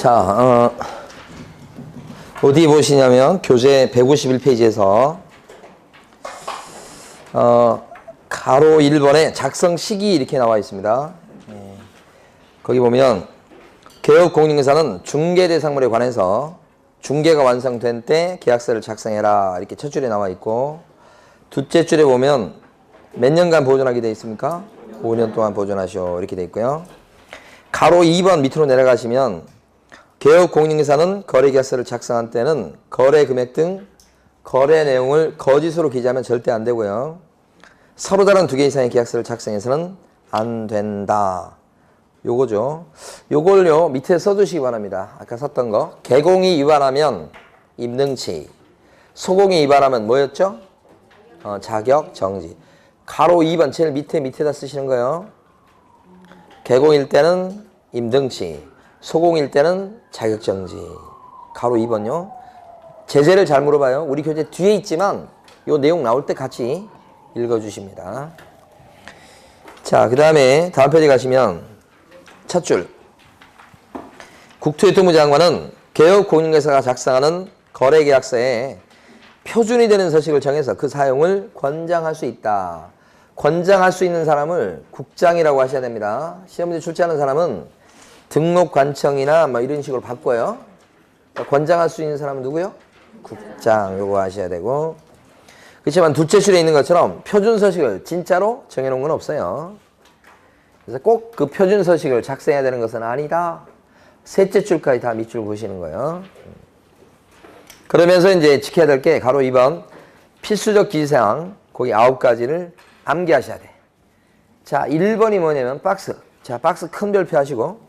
자, 어디 보시냐면 교재 151페이지에서 가로 1번에 작성 시기 이렇게 나와 있습니다. 거기 보면 개업공인중개사는 중개대상물에 관해서 중개가 완성된 때 계약서를 작성해라 이렇게 첫 줄에 나와 있고, 둘째 줄에 보면 몇 년간 보존하게 되어 있습니까? 5년 동안 보존하시오 이렇게 되어 있고요. 가로 2번 밑으로 내려가시면 개업공인중개사는 거래계약서를 작성한 때는 거래 금액 등 거래 내용을 거짓으로 기재하면 절대 안 되고요. 서로 다른 두 개 이상의 계약서를 작성해서는 안 된다. 요거죠. 요걸요 밑에 써두시기 바랍니다. 아까 썼던 거. 개공이 위반하면 임등치, 소공이 위반하면 뭐였죠? 자격 정지. 가로 2번 제일 밑에다 쓰시는 거예요. 개공일 때는 임등치, 소공일 때는 자격 정지. 가로 2번요. 제재를 잘 물어봐요. 우리 교재 뒤에 있지만 요 내용 나올 때 같이 읽어주십니다. 자, 그 다음에 다음 페이지 가시면 첫 줄. 국토교통부 장관은 개업공인중개사가 작성하는 거래계약서에 표준이 되는 서식을 정해서 그 사용을 권장할 수 있다. 권장할 수 있는 사람을 국장이라고 하셔야 됩니다. 시험문제 출제하는 사람은 등록관청이나 뭐 이런 식으로 바꿔요. 권장할 수 있는 사람은 누구요? 국장. 요거 하셔야 되고. 그렇지만 둘째 줄에 있는 것처럼 표준 서식을 진짜로 정해놓은 건 없어요. 그래서 꼭 그 표준 서식을 작성해야 되는 것은 아니다. 셋째 줄까지 다 밑줄 보시는 거예요. 그러면서 이제 지켜야 될 게 가로 2번 필수적 지시사항 거기 9가지를 암기하셔야 돼. 자, 1번이 뭐냐면 박스. 자, 박스 큰 별표 하시고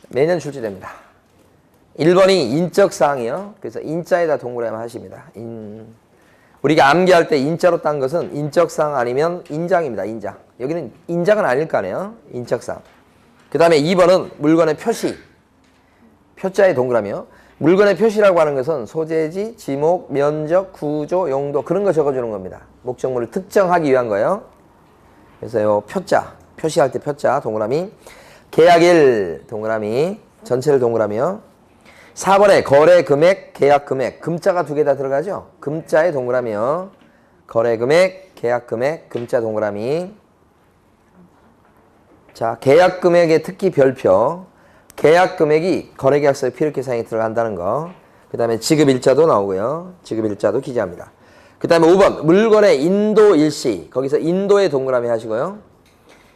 매년 출제됩니다. 1번이 인적사항이요. 그래서 인자에다 동그라미 하십니다. 우리가 암기할 때 인자로 딴 것은 인적사항 아니면 인장입니다. 인장. 여기는 인장은 아닐 거 아니에요. 인적사항. 그 다음에 2번은 물건의 표시. 표자의 동그라미요. 물건의 표시라고 하는 것은 소재지, 지목, 면적, 구조, 용도 그런 거 적어주는 겁니다. 목적물을 특정하기 위한 거예요. 그래서 요 표자, 표시할 때 표자 동그라미. 계약일 동그라미, 전체를 동그라미요. 4번에 거래 금액, 계약 금액, 금자가 두 개 다 들어가죠. 금자의 동그라미요. 거래 금액, 계약 금액, 금자 동그라미. 자, 계약 금액의 특기 별표. 계약 금액이 거래계약서에 필요계상에 들어간다는 거. 그 다음에 지급일자도 나오고요. 지급일자도 기재합니다. 그 다음에 5번 물건의 인도 일시. 거기서 인도의 동그라미 하시고요.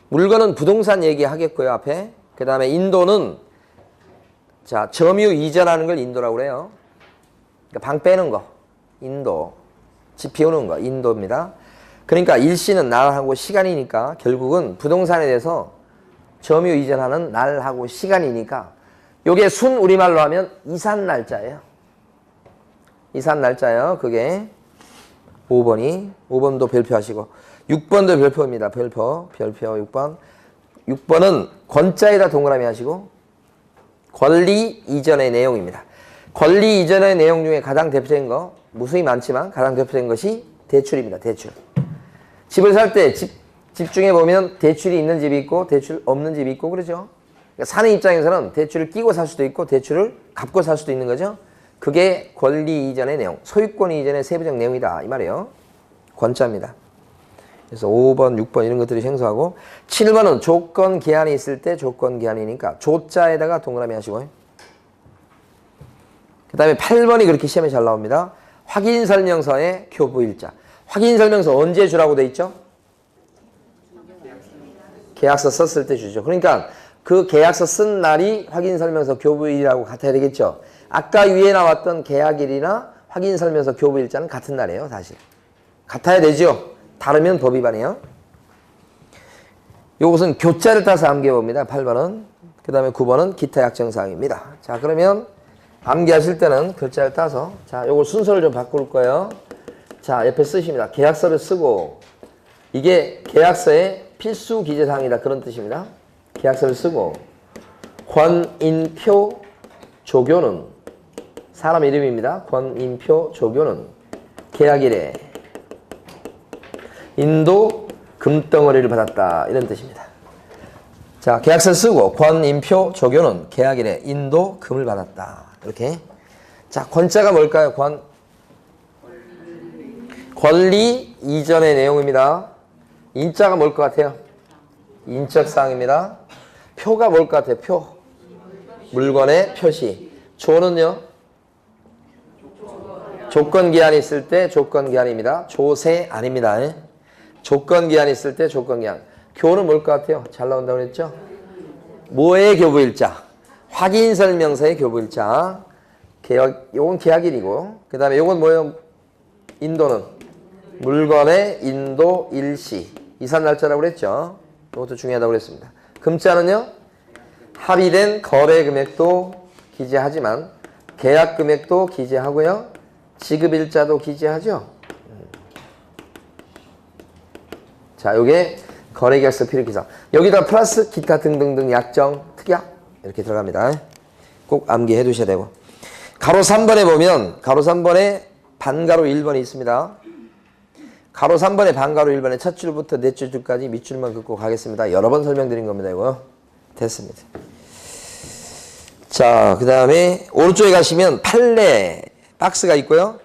물건은 부동산 얘기하겠고요. 앞에. 그 다음에 인도는 자, 점유 이전하는 걸 인도라고 그래요. 그러니까 방 빼는 거. 인도. 집 비우는 거. 인도입니다. 그러니까 일시는 날하고 시간이니까 결국은 부동산에 대해서 점유 이전하는 날하고 시간이니까 요게 순 우리말로 하면 이산 날짜예요. 이산 날짜예요. 그게 5번이. 5번도 별표하시고 6번도 별표입니다. 별표 6번. 6번은 권자에다 동그라미 하시고 권리 이전의 내용입니다. 권리 이전의 내용 중에 가장 대표적인 거, 무수히 많지만 가장 대표적인 것이 대출입니다. 대출. 집을 살 때 집 중에 보면 대출이 있는 집이 있고 대출 없는 집이 있고 그러죠. 그러니까 사는 입장에서는 대출을 끼고 살 수도 있고 대출을 갚고 살 수도 있는 거죠. 그게 권리 이전의 내용, 소유권 이전의 세부적 내용이다 이 말이에요. 권자입니다. 그래서 5번, 6번 이런 것들이 생소하고 7번은 조건 기한이 있을 때 조건 기한이니까 조자에다가 동그라미 하시고요. 그 다음에 8번이 그렇게 시험에 잘 나옵니다. 확인설명서의 교부일자. 확인설명서 언제 주라고 돼 있죠? 계약서 썼을 때 주죠. 그러니까 그 계약서 쓴 날이 확인설명서 교부일이라고 같아야 되겠죠. 아까 위에 나왔던 계약일이나 확인설명서 교부일자는 같은 날이에요. 사실. 같아야 되죠. 다르면 법 위반이에요. 요것은 교자를 따서 암기해봅니다. 8번은. 그 다음에 9번은 기타 약정사항입니다. 자, 그러면 암기하실 때는 교자를 따서 자, 요거 순서를 좀 바꿀 거예요. 자, 옆에 쓰십니다. 계약서를 쓰고 이게 계약서의 필수 기재사항이다. 그런 뜻입니다. 계약서를 쓰고 권인표 조교는 사람 이름입니다. 권인표 조교는 계약일에 인도 금덩어리를 받았다. 이런 뜻입니다. 자, 계약서 쓰고 권인표 조교는 계약일에 인도 금을 받았다. 이렇게. 자, 권자가 뭘까요? 권리 이전의 내용입니다. 인자가 뭘 것 같아요? 인적사항입니다. 표가 뭘 것 같아요? 표. 물건의 표시. 조는요? 조건기한이 있을 때 조건기한입니다. 조세 아닙니다. 조건기한이 있을 때 조건기한. 교는 뭘 것 같아요? 잘 나온다고 그랬죠? 뭐의 교부일자? 확인설명서의 교부일자. 요건 계약일이고, 그 다음에 요건 뭐예요? 인도는 물건의 인도 일시. 이산 날짜라고 그랬죠? 이것도 중요하다고 그랬습니다. 금자는요? 합의된 거래 금액도 기재하지만 계약 금액도 기재하고요. 지급일자도 기재하죠. 자, 요게 거래계약서 필요기사. 여기다 플러스 기타 등등등 약정, 특약 이렇게 들어갑니다. 꼭 암기해 두셔야 되고. 가로 3번에 보면 가로 3번에 반가로 1번이 있습니다. 가로 3번에 반가로 1번에 첫 줄부터 넷째 줄까지 밑줄만 긋고 가겠습니다. 여러 번 설명드린 겁니다. 이거 됐습니다. 자, 그 다음에 오른쪽에 가시면 판례 박스가 있고요.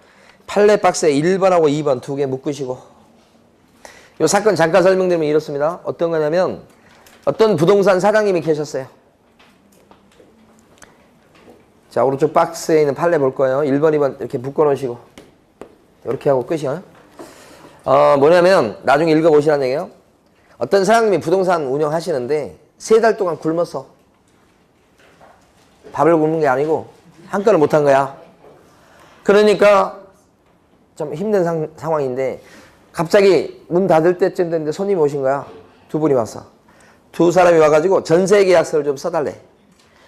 판례 박스에 1번하고 2번 두 개 묶으시고, 이 사건 잠깐 설명드리면 이렇습니다. 어떤 거냐면 어떤 부동산 사장님이 계셨어요. 자, 오른쪽 박스에 있는 판례 볼 거예요. 1번, 2번 이렇게 묶어 놓으시고 이렇게 하고 끝이요. 뭐냐면 나중에 읽어보시라는 얘기예요. 어떤 사장님이 부동산 운영하시는데 3달 동안 굶었어. 밥을 굶는 게 아니고 한건을 못한 거야. 그러니까 좀 힘든 상황인데 갑자기 문 닫을 때쯤 됐는데 손님이 오신 거야. 두 분이 왔어. 두 사람이 와가지고 전세계약서를 좀 써달래.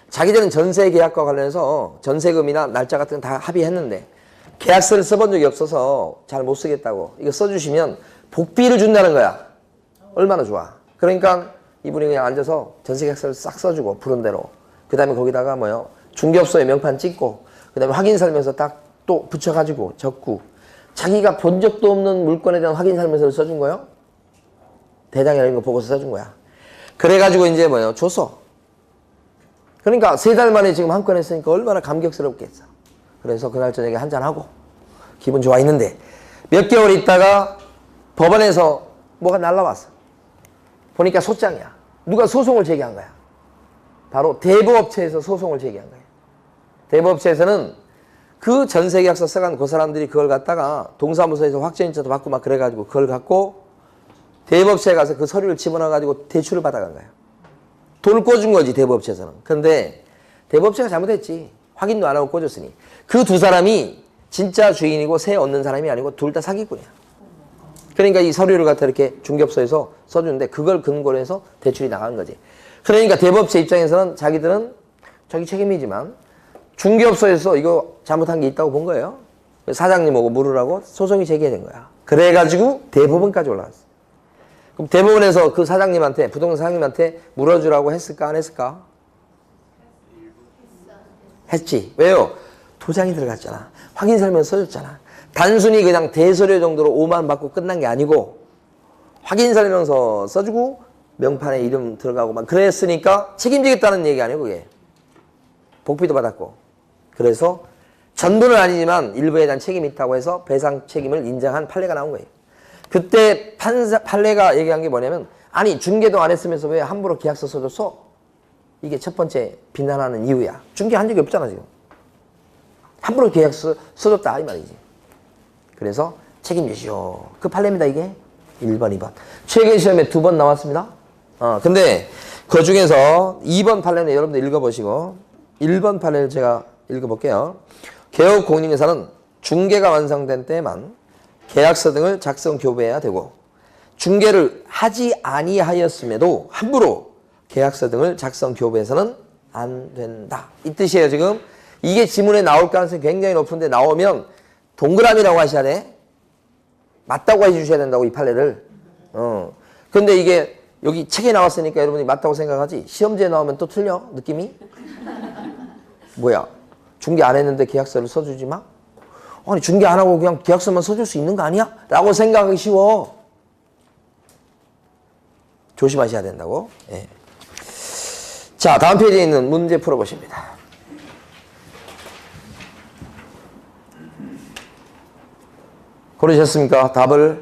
자기들은 전세계약과 관련해서 전세금이나 날짜 같은 거 다 합의했는데 계약서를 써본 적이 없어서 잘 못 쓰겠다고. 이거 써주시면 복비를 준다는 거야. 얼마나 좋아. 그러니까 이분이 그냥 앉아서 전세계약서를 싹 써주고 부른 대로. 그 다음에 거기다가 뭐요? 중개업소에 명판 찍고 그 다음에 확인설명서 딱 또 붙여가지고 적고, 자기가 본 적도 없는 물건에 대한 확인설명서를 써준 거예요. 대장이나 이런 거 보고서 써준 거야. 그래가지고 이제 뭐예요? 줬어. 그러니까 3달 만에 지금 한 건 했으니까 얼마나 감격스럽겠어. 그래서 그날 저녁에 한잔하고 기분 좋아 있는데 몇 개월 있다가 법원에서 뭐가 날라왔어. 보니까 소장이야. 누가 소송을 제기한 거야. 바로 대부업체에서 소송을 제기한 거야. 대부업체에서는 그 전세계약서 써간 그 사람들이 그걸 갖다가 동사무소에서 확정인자도 받고 막 그래가지고 그걸 갖고 대부업체에 가서 그 서류를 집어넣어가지고 대출을 받아간 거야. 돈을 꿔준 거지, 대부업체에서는. 근데 대부업체가 잘못했지. 확인도 안 하고 꿔줬으니. 그 두 사람이 진짜 주인이고 세 얻는 사람이 아니고 둘 다 사기꾼이야. 그러니까 이 서류를 갖다 이렇게 중개업소에서 써주는데 그걸 근거로 해서 대출이 나간 거지. 그러니까 대부업체 입장에서는 자기들은 자기 책임이지만 중개업소에서 이거 잘못한 게 있다고 본 거예요. 사장님 오고 물으라고 소송이 제기된 거야. 그래가지고 대법원까지 올라갔어. 그럼 대법원에서 그 사장님한테, 부동산 사장님한테 물어주라고 했을까 안 했을까? 했지. 왜요? 도장이 들어갔잖아. 확인설명서 써줬잖아. 단순히 그냥 대서류 정도로 5만 원 받고 끝난 게 아니고 확인설명서 써주고 명판에 이름 들어가고 막 그랬으니까 책임지겠다는 얘기 아니에요, 그게. 복비도 받았고. 그래서 전부는 아니지만 일부에 대한 책임이 있다고 해서 배상 책임을 인정한 판례가 나온 거예요. 그때 판례가 얘기한 게 뭐냐면, 아니 중개도 안 했으면서 왜 함부로 계약서 써줬어? 이게 첫 번째 비난하는 이유야. 중개한 적이 없잖아 지금. 함부로 계약서 써줬다 이 말이지. 그래서 책임지시오. 그 판례입니다 이게. 1번, 2번. 최근 시험에 2번 나왔습니다. 근데 그 중에서 2번 판례는 여러분들 읽어보시고 1번 판례를 제가 읽어볼게요. 개업공인회사는 중개가 완성된 때만 계약서 등을 작성 교부해야 되고 중개를 하지 아니하였음에도 함부로 계약서 등을 작성 교부해서는 안 된다. 이 뜻이에요 지금. 이게 지문에 나올 가능성이 굉장히 높은데 나오면 동그라미라고 하셔야 돼. 맞다고 해주셔야 된다고 이 판례를. 근데 이게 여기 책에 나왔으니까 여러분이 맞다고 생각하지 시험지에 나오면 또 틀려 느낌이. 뭐야 중개 안 했는데 계약서를 써주지 마? 아니 중개 안 하고 그냥 계약서만 써줄 수 있는 거 아니야? 라고 생각하기 쉬워. 조심하셔야 된다고. 예. 자, 다음 페이지에 있는 문제 풀어보십니다. 고르셨습니까? 답을.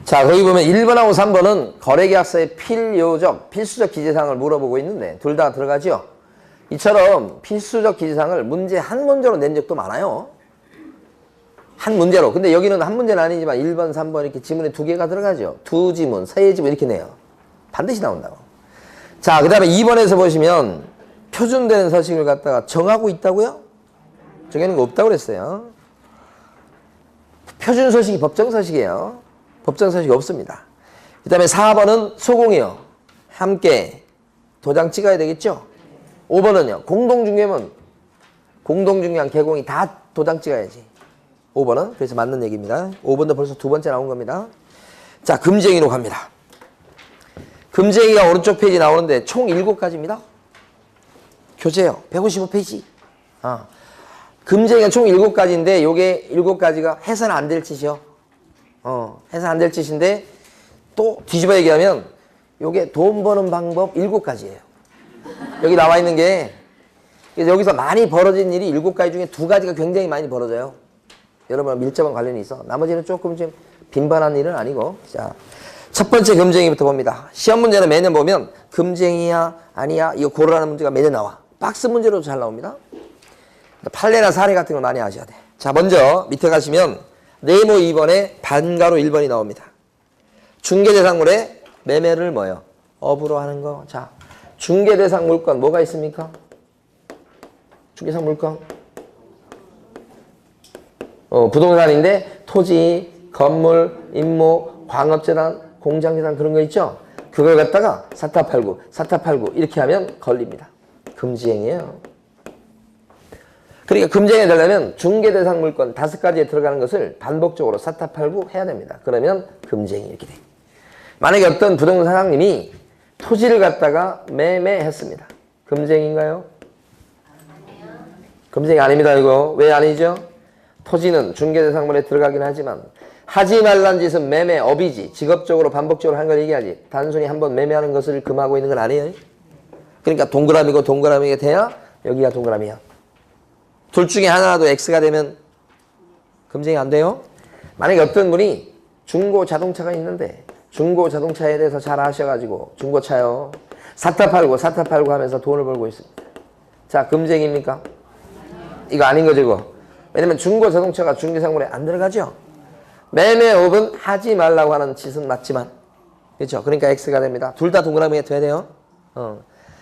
자, 거기 보면 1번하고 3번은 거래계약서의 필수적 기재사항을 물어보고 있는데 둘 다 들어가죠? 이처럼 필수적 기재사항을 문제 한 문제로 낸 적도 많아요. 한 문제로. 근데 여기는 한 문제는 아니지만 1번, 3번 이렇게 지문에 두 개가 들어가죠. 두 지문, 세 지문 이렇게 내요. 반드시 나온다고. 자, 그 다음에 2번에서 보시면 표준되는 서식을 갖다가 정하고 있다고요? 정해놓은 거 없다고 그랬어요. 표준 서식이 법정 서식이에요. 법정 서식이 없습니다. 그 다음에 4번은 소공이요. 함께 도장 찍어야 되겠죠? 5번은요. 공동중개면 공동중개한 개공이 다 도장 찍어야지. 5번은 그래서 맞는 얘기입니다. 5번도 벌써 두 번째 나온 겁니다. 자, 금지행위로 갑니다. 금지행위가 오른쪽 페이지 나오는데 총 7가지입니다. 교재요. 155페이지. 금지행위가 총 7가지인데 요게 7가지가 해서는 안 될 짓이요. 해서는 안 될 짓인데 또 뒤집어 얘기하면 요게 돈 버는 방법 7가지예요. 여기 나와 있는 게 그래서 여기서 많이 벌어진 일이 7가지 중에 2가지가 굉장히 많이 벌어져요. 여러분 밀접한 관련이 있어. 나머지는 조금 좀 빈번한 일은 아니고. 자, 첫 번째 금지행위부터 봅니다. 시험 문제는 매년 보면 금지행위야 아니야 이거 고르라는 문제가 매년 나와. 박스 문제로도 잘 나옵니다. 판례나 사례 같은 걸 많이 아셔야 돼. 자, 먼저 밑에 가시면 네모 2번에 반가로 1번이 나옵니다. 중개대상물의 매매를 뭐요? 업으로 하는 거. 자, 중개대상 물건 뭐가 있습니까? 중개대상 물건 부동산인데 토지, 건물, 임모, 광업재단, 공장재단 그런 거 있죠? 그걸 갖다가 사타 팔고 이렇게 하면 걸립니다. 금지행위예요. 그러니까 금지행위 되려면 중개대상 물건 5가지에 들어가는 것을 반복적으로 사타 팔고 해야 됩니다. 그러면 금지행위 이렇게 돼. 만약에 어떤 부동산 사장님이 토지를 갖다가 매매했습니다. 금지행위인가요? 금지행위 아닙니다. 이거 왜 아니죠? 토지는 중개대상물에 들어가긴 하지만 하지 말란 짓은 매매업이지 직업적으로 반복적으로 한 걸 얘기하지 단순히 한번 매매하는 것을 금하고 있는 건 아니에요. 그러니까 동그라미고 동그라미가 돼야 여기가 동그라미야. 둘 중에 하나라도 X가 되면 금지행위 안 돼요. 만약에 어떤 분이 중고 자동차가 있는데 중고 자동차에 대해서 잘 아셔가지고 중고차요 사타 팔고 하면서 돈을 벌고 있습니다. 자, 금지행위입니까? 이거 아닌 거죠 이거. 왜냐면 중고 자동차가 중개상물에 안 들어가죠. 매매업은 하지 말라고 하는 짓은 맞지만 그렇죠. 그러니까 X가 됩니다. 둘 다 동그라미가 돼야 돼요.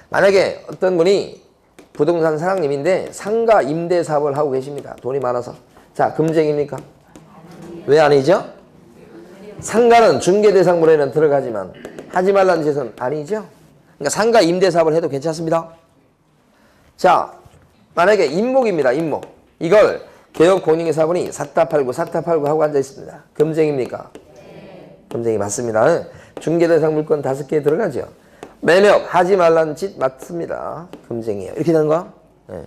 만약에 어떤 분이 부동산 사장님인데 상가 임대 사업을 하고 계십니다. 돈이 많아서. 자, 금지행위입니까? 왜 아니죠? 상가는 중개대상물에는 들어가지만 하지 말라는 짓은 아니죠. 그러니까 상가 임대 사업을 해도 괜찮습니다. 자, 만약에 임목입니다. 임목. 이걸 개업 공인중개사분이 사타 팔고 하고 앉아 있습니다. 금지행위입니까? 금지행위 맞습니다. 중개대상 물건 5개에 들어가죠. 매매업 하지 말라는 짓 맞습니다. 금지행위예요. 이렇게 되는 거야? 네.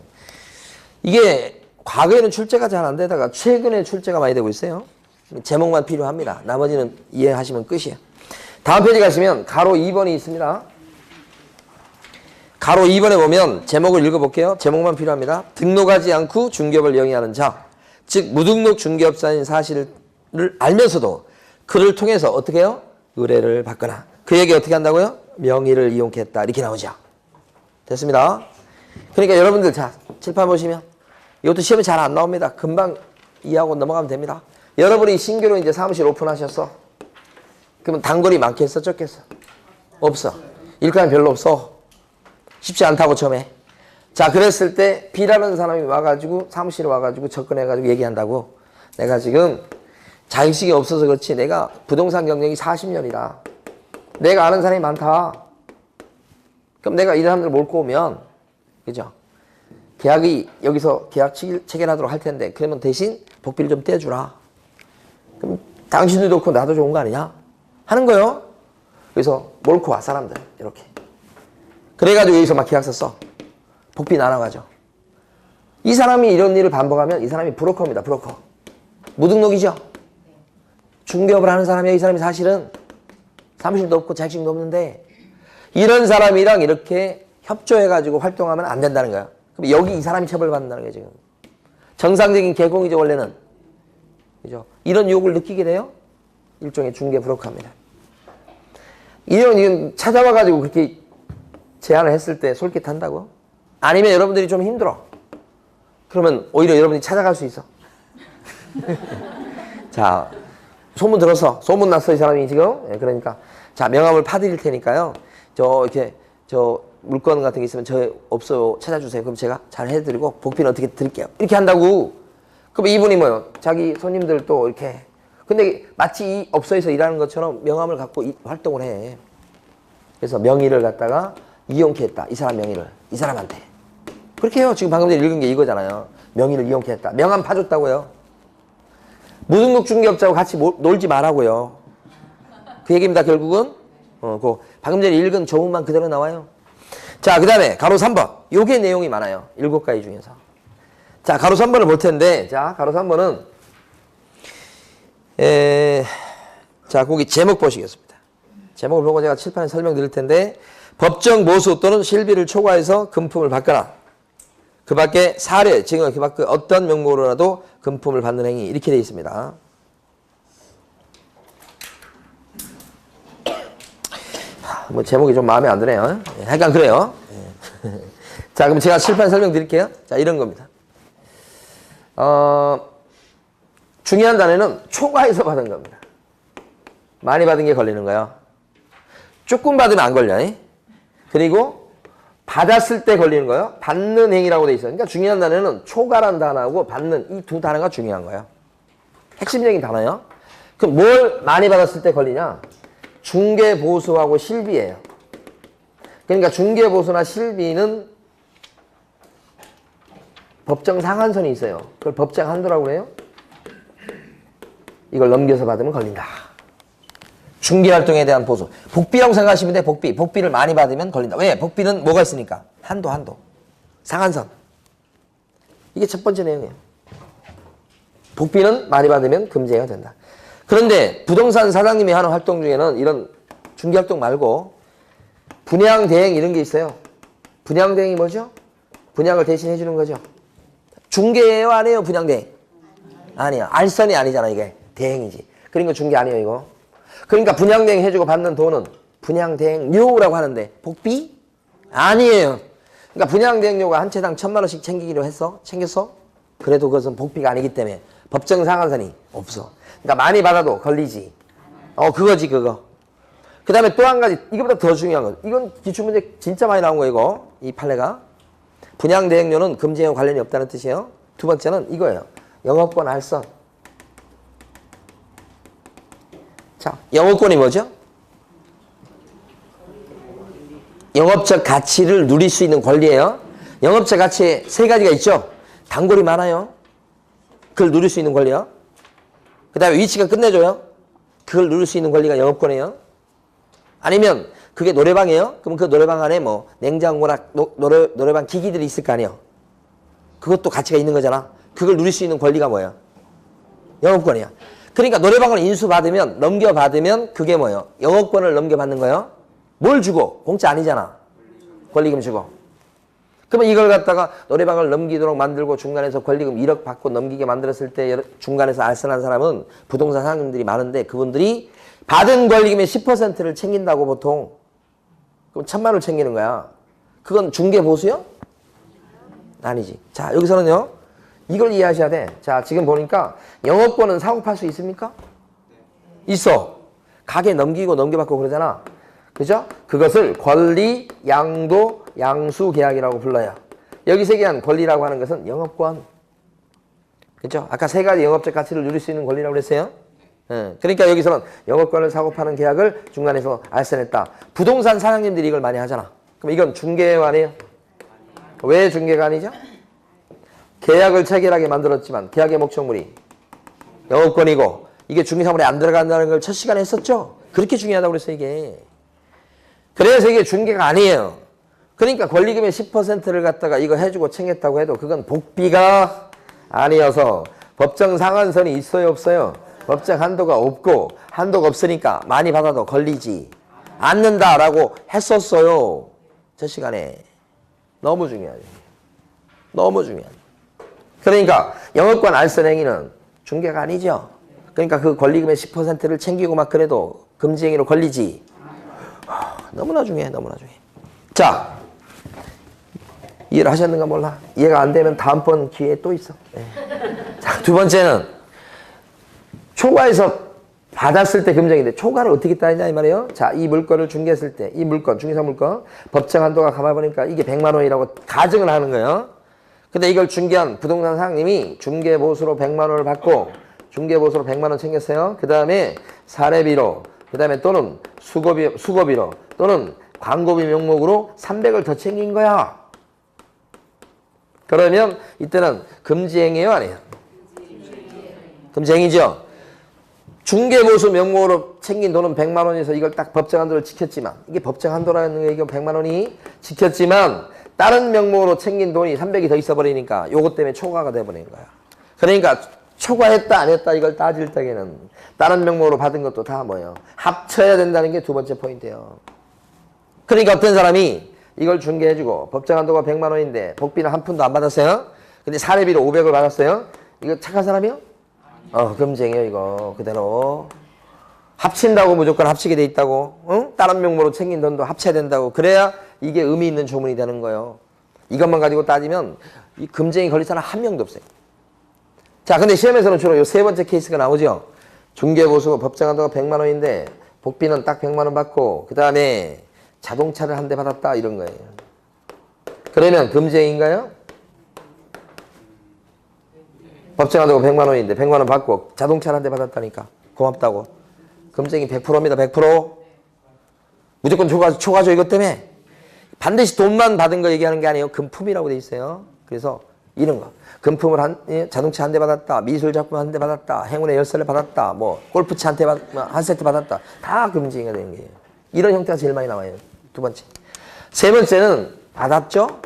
이게 과거에는 출제가 잘 안 되다가 최근에 출제가 많이 되고 있어요. 제목만 필요합니다. 나머지는 이해하시면 끝이에요. 다음 페이지 가시면 가로 2번이 있습니다. 가로 2번에 보면 제목을 읽어볼게요. 제목만 필요합니다. 등록하지 않고 중개업을 영위하는 자, 즉 무등록 중개업자인 사실을 알면서도 그를 통해서 어떻게 해요? 의뢰를 받거나 그에게 어떻게 한다고요? 명의를 이용케 했다. 이렇게 나오죠. 됐습니다. 그러니까 여러분들 자 칠판 보시면 이것도 시험에 잘 안 나옵니다. 금방 이해하고 넘어가면 됩니다. 여러분이 신규로 이제 사무실 오픈하셨어. 그러면 단골이 많겠어? 적겠어? 없어. 일감이 별로 없어. 쉽지 않다고 처음에. 자, 그랬을 때 B라는 사람이 와가지고 사무실에 와가지고 접근해가지고 얘기한다고. 내가 지금 자격식이 없어서 그렇지 내가 부동산 경력이 40년이다. 내가 아는 사람이 많다. 그럼 내가 이 사람들을 몰고 오면 그죠? 계약이 여기서 계약 체결하도록 할 텐데 그러면 대신 복비를 좀 떼주라. 그럼 당신도 좋고 나도 좋은 거 아니냐? 하는 거요. 그래서 몰고 와 사람들 이렇게. 그래가지고 여기서 막 계약서 써. 복비 나눠가죠. 이 사람이 이런 일을 반복하면 이 사람이 브로커입니다. 브로커. 무등록이죠. 중개업을 하는 사람이에요. 이 사람이 사실은 사무실도 없고 자격증도 없는데 이런 사람이랑 이렇게 협조해가지고 활동하면 안 된다는 거야. 그럼 여기 이 사람이 처벌받는다는 거야, 지금. 정상적인 개공이죠, 원래는. 그죠? 이런 유혹을 느끼게 돼요? 일종의 중개 불허합니다. 이건 찾아와가지고 그렇게 제안을 했을 때 솔깃한다고? 아니면 여러분들이 좀 힘들어. 그러면 오히려 여러분이 찾아갈 수 있어. 자, 소문 들었어. 소문 났어, 이 사람이 지금. 예, 그러니까. 자, 명함을 파드릴 테니까요. 저 물건 같은 게 있으면 저 없어요. 찾아주세요. 그럼 제가 잘 해드리고 복비는 어떻게 드릴게요. 이렇게 한다고. 그럼 이분이 뭐요? 자기 손님들 또 이렇게. 근데 마치 업소에서 일하는 것처럼 명함을 갖고 활동을 해. 그래서 명의를 갖다가 이용케 했다. 이 사람 명의를. 이 사람한테. 그렇게 해요. 지금 방금 전에 읽은 게 이거잖아요. 명의를 이용케 했다. 명함 파줬다고요. 무등록 중개업자하고 같이 놀지 말라고요. 그 얘기입니다. 결국은. 그 방금 전에 읽은 조문만 그대로 나와요. 자, 그 다음에 가로 3번. 요게 내용이 많아요. 7가지 중에서. 자, 가로 3번을 볼 텐데, 자, 가로 3번은, 자, 거기 제목 보시겠습니다. 제목을 보고 제가 칠판에 설명드릴 텐데, 법정 모수 또는 실비를 초과해서 금품을 받거나, 그 밖에 사례, 증언, 그 밖에 어떤 명목으로라도 금품을 받는 행위, 이렇게 되어 있습니다. 뭐 제목이 좀 마음에 안 드네요. 약간 그래요. 자, 그럼 제가 칠판 설명드릴게요. 자, 이런 겁니다. 중요한 단어는 초과해서 받은 겁니다. 많이 받은 게 걸리는 거예요. 조금 받으면 안 걸려요. 그리고 받았을 때 걸리는 거예요. 받는 행위라고 돼 있어요. 그러니까 중요한 단어는 초과란 단어하고 받는 이 두 단어가 중요한 거예요. 핵심적인 단어예요. 그럼 뭘 많이 받았을 때 걸리냐? 중개보수하고 실비예요. 그러니까 중개보수나 실비는 법정 상한선이 있어요. 그걸 법정 한도라고 그래요. 이걸 넘겨서 받으면 걸린다. 중개활동에 대한 보수. 복비라고 생각하시면 돼. 복비를 많이 받으면 걸린다. 왜? 복비는 뭐가 있으니까? 한도. 상한선. 이게 첫 번째 내용이에요. 복비는 많이 받으면 금지가 된다. 그런데 부동산 사장님이 하는 활동 중에는 이런 중개활동 말고 분양 대행 이런 게 있어요. 분양 대행이 뭐죠? 분양을 대신 해주는 거죠. 중개예요, 아니에요? 분양 대행? 아니야. 알선이 아니잖아, 이게. 대행이지. 그러니까 중개 아니에요, 이거. 그러니까 분양 대행 해주고 받는 돈은 분양 대행료라고 하는데 복비? 아니에요. 그러니까 분양 대행료가 한 채당 1,000만 원씩 챙겼어? 그래도 그것은 복비가 아니기 때문에 법정 상한선이 없어. 그러니까 많이 받아도 걸리지. 그거지, 그거. 그 다음에 또 한 가지, 이거보다 더 중요한 거. 이건 기출문제 진짜 많이 나온 거, 이거. 이 판례가. 분양 대행료는 금지행위 관련이 없다는 뜻이에요. 두 번째는 이거예요. 영업권 알선. 자, 영업권이 뭐죠? 영업적 가치를 누릴 수 있는 권리예요. 영업적 가치에 3가지가 있죠. 단골이 많아요. 그걸 누릴 수 있는 권리요. 그 다음에 위치가 끝내줘요. 그걸 누릴 수 있는 권리가 영업권이에요. 아니면 그게 노래방이에요. 그럼 그 노래방 안에 뭐 냉장고나 노래방 기기들이 있을 거 아니에요. 그것도 가치가 있는 거잖아. 그걸 누릴 수 있는 권리가 뭐예요? 영업권이야. 그러니까 노래방을 인수받으면, 넘겨받으면 그게 뭐예요? 영업권을 넘겨받는 거예요. 뭘 주고? 공짜 아니잖아. 권리금 주고. 그러면 이걸 갖다가 노래방을 넘기도록 만들고 중간에서 권리금 1억 받고 넘기게 만들었을 때 중간에서 알선한 사람은 부동산 사장님들이 많은데 그분들이 받은 권리금의 10%를 챙긴다고 보통. 그럼 1,000만 원을 챙기는 거야. 그건 중개보수요? 아니지. 자, 여기서는요. 이걸 이해하셔야 돼. 자, 지금 보니까 영업권은 사고 팔 수 있습니까? 있어. 가게 넘기고 넘겨받고 그러잖아. 그죠? 그것을 권리, 양도, 양수 계약이라고 불러요. 여기서 얘기한 권리라고 하는 것은 영업권. 그죠? 아까 3가지 영업적 가치를 누릴 수 있는 권리라고 그랬어요. 그러니까 여기서는 영업권을 사고 파는 계약을 중간에서 알선했다. 부동산 사장님들이 이걸 많이 하잖아. 그럼 이건 중개가 아니에요? 왜 중개가 아니죠? 계약을 체결하게 만들었지만 계약의 목적물이 영업권이고 이게 중개사물에 안 들어간다는 걸 첫 시간에 했었죠? 그렇게 중요하다고 그랬어요, 이게. 그래서 이게 중개가 아니에요. 그러니까 권리금의 10%를 갖다가 이거 해주고 챙겼다고 해도 그건 복비가 아니어서 법정 상한선이 있어요, 없어요? 법정 한도가 없고 한도가 없으니까 많이 받아도 걸리지 않는다라고 했었어요. 첫 시간에. 너무 중요하죠. 너무 중요하죠. 그러니까 영업권 알선행위는 중개가 아니죠. 그러니까 그 권리금의 10%를 챙기고 막 그래도 금지행위로 걸리지. 너무나 중요해. 너무나 중요해. 자, 이해를 하셨는가 몰라. 이해가 안 되면 다음번 기회에 또 있어. 네. 자, 두 번째는 초과해서 받았을 때 금정인데 초과를 어떻게 따지냐 이 말이에요. 자, 이 물건을 중개했을 때 이 물건, 중개사 물건 법정 한도가 가만보니까 이게 100만 원이라고 가정을 하는 거예요. 근데 이걸 중개한 부동산 사장님이 중개보수로 100만 원을 받고 중개보수로 100만 원 챙겼어요. 그 다음에 사례비로, 그 다음에 또는 수고비로 또는 광고비 명목으로 300을 더 챙긴 거야. 그러면 이때는 금지행위예요, 아니에요? 금지행위죠. 중개보수 명목으로 챙긴 돈은 100만 원에서 이걸 딱 법정 한도를 지켰지만, 이게 법정 한도라는 게 이거 100만 원이 지켰지만 다른 명목으로 챙긴 돈이 300이 더 있어 버리니까 요것 때문에 초과가 돼 버리는 거야. 그러니까 초과했다 안 했다 이걸 따질 때에는 다른 명목으로 받은 것도 다 뭐예요? 합쳐야 된다는 게 두 번째 포인트예요. 그러니까 어떤 사람이 이걸 중개해주고 법정 한도가 100만 원인데 복비는 한 푼도 안 받았어요. 근데 사례비로 500을 받았어요. 이거 착한 사람이요? 금쟁이에요 이거 그대로. 합친다고 무조건 합치게 돼 있다고. 응? 다른 명목으로 챙긴 돈도 합쳐야 된다고. 그래야 이게 의미 있는 조문이 되는 거예요. 이것만 가지고 따지면 이 금쟁이 걸릴 사람 한 명도 없어요. 자, 근데 시험에서는 주로 이 세 번째 케이스가 나오죠. 중개보수 법정 한도가 100만 원인데 복비는 딱 100만 원 받고 그 다음에 자동차를 한 대 받았다 이런 거예요. 그러면 금쟁인가요? 법정 한도가 100만 원인데 100만 원 받고 자동차를 한 대 받았다니까 고맙다고. 금쟁이 100%입니다. 100%. 무조건 초과죠 이것 때문에. 반드시 돈만 받은 거 얘기하는 게 아니에요. 금품이라고 돼 있어요. 그래서 이런 거. 금품을 자동차 한 대 받았다. 미술 작품 한 대 받았다. 행운의 열쇠를 받았다. 뭐 골프채 한 세트 받았다. 다 금지가 되는 거예요. 이런 형태가 제일 많이 나와요. 두 번째. 세 번째는 받았죠.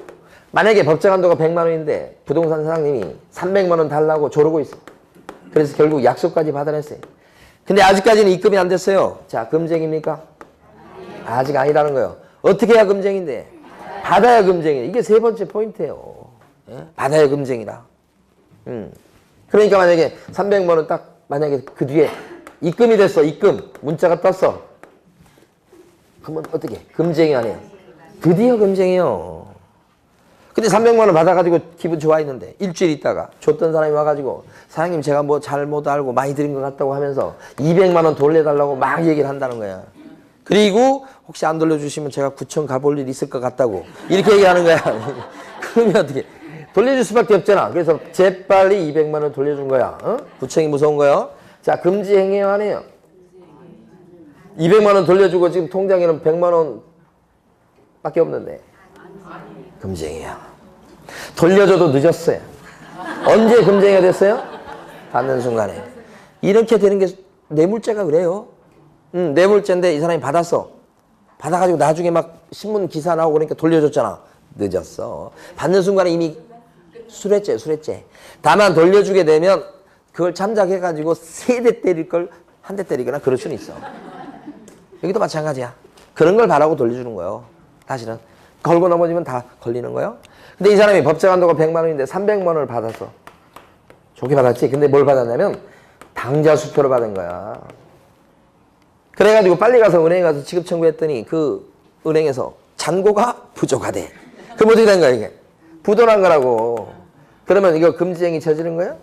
만약에 법정 한도가 100만 원인데 부동산 사장님이 300만 원 달라고 조르고 있어. 그래서 결국 약속까지 받아냈어요. 근데 아직까지는 입금이 안 됐어요. 자, 금쟁입니까? 아직 아니라는 거예요. 어떻게 해야 금쟁인데? 받아야 금쟁이에요. 이게 세 번째 포인트예요. 예? 받아야 금쟁이라. 그러니까 만약에 300만 원 딱 만약에 그 뒤에 입금이 됐어. 입금. 문자가 떴어. 그러면 어떻게? 금쟁이 아니에요. 드디어 금쟁이요. 근데 300만 원 받아가지고 기분 좋아했는데 일주일 있다가 줬던 사람이 와가지고 사장님 제가 뭐 잘못 알고 많이 드린 것 같다고 하면서 200만 원 돌려달라고 막 얘기를 한다는 거야. 그리고 혹시 안 돌려주시면 제가 구청 가볼 일 있을 것 같다고 이렇게 얘기하는 거야. 그러면 어떻게? 돌려줄 수밖에 없잖아. 그래서 재빨리 200만 원 돌려준 거야. 구청이 무서운 거요. 자, 금지 행위요 안 해요? 200만 원 돌려주고 지금 통장에는 100만 원 밖에 없는데 금지 행위야. 돌려줘도 늦었어요. 언제 금지 행위가 됐어요? 받는 순간에. 이렇게 되는 게 뇌물죄가 그래요. 뇌물죄인데 이 사람이 받았어. 받아가지고 나중에 막 신문 기사 나오고 그러니까 돌려줬잖아. 늦었어. 받는 순간에 이미 수뢰죄. 다만 돌려주게 되면 그걸 참작해가지고 3대 때릴 걸 1대 때리거나 그럴 수는 있어. 여기도 마찬가지야. 그런 걸 바라고 돌려주는 거예요. 사실은. 걸고 넘어지면 다 걸리는 거예요. 근데 이 사람이 법정 한도가 100만 원인데 300만 원을 받았어. 좋게 받았지. 근데 뭘 받았냐면 당좌 수표를 받은 거야. 그래가지고 빨리 가서 은행에 가서 지급 청구했더니 그 은행에서 잔고가 부족하대. 그럼 어떻게 된 거야 이게? 부도난 거라고. 그러면 이거 금지행위 저지른 거예요?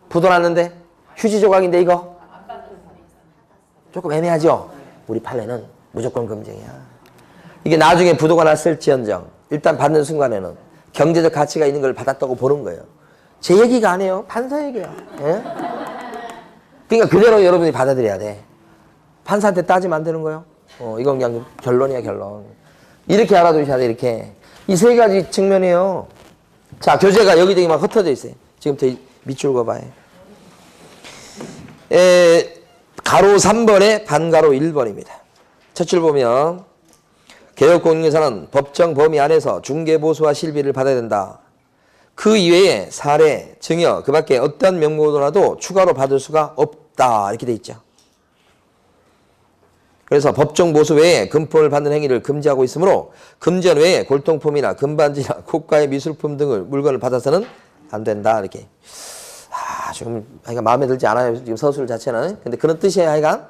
부도났는데? 휴지 조각인데 이거? 조금 애매하죠? 우리 판례는 무조건 금지행위야. 이게 나중에 부도가 났을지언정 일단 받는 순간에는 경제적 가치가 있는 걸 받았다고 보는 거예요. 제 얘기가 아니에요. 판사 얘기야. 예? 그러니까 그대로 여러분이 받아들여야 돼. 판사한테 따지면 안 되는 거예요. 이건 그냥 결론이야 결론. 이렇게 알아두셔야 돼. 이렇게. 이 세 가지 측면이에요. 자, 교재가 여기저기 막 흩어져 있어요. 지금부터 밑줄 그어봐요. 가로 3번에 반가로 1번입니다. 첫 줄 보면 개혁공인중개사는 법정 범위 안에서 중개보수와 실비를 받아야 된다. 그 이외에 사례, 증여, 그 밖에 어떤 명목으로라도 추가로 받을 수가 없다. 이렇게 돼 있죠. 그래서 법정 보수 외에 금품을 받는 행위를 금지하고 있으므로 금전 외에 골동품이나 금반지나 고가의 미술품 등을 물건을 받아서는 안 된다. 이렇게. 좀 하여간 마음에 들지 않아요. 지금 서술 자체는. 근데 그런 뜻이에요. 하여간.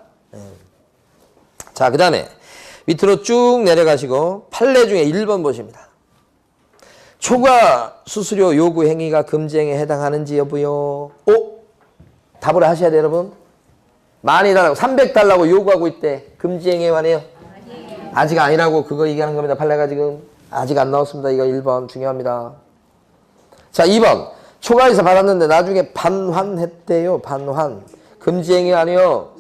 자, 그 다음에 밑으로 쭉 내려가시고 판례 중에 1번 보십니다. 초과 수수료 요구 행위가 금지행위에 해당하는지 여부요. 답을 하셔야 돼요, 여러분. 많이 달라고 300달라고 요구하고 있대. 금지행위에 관해요? 아직 아니라고 그거 얘기하는 겁니다. 판례가 지금 아직 안 나왔습니다. 이거 1번 중요합니다. 자, 2번 초과해서 받았는데 나중에 반환했대요. 반환. 금지행위 아니요?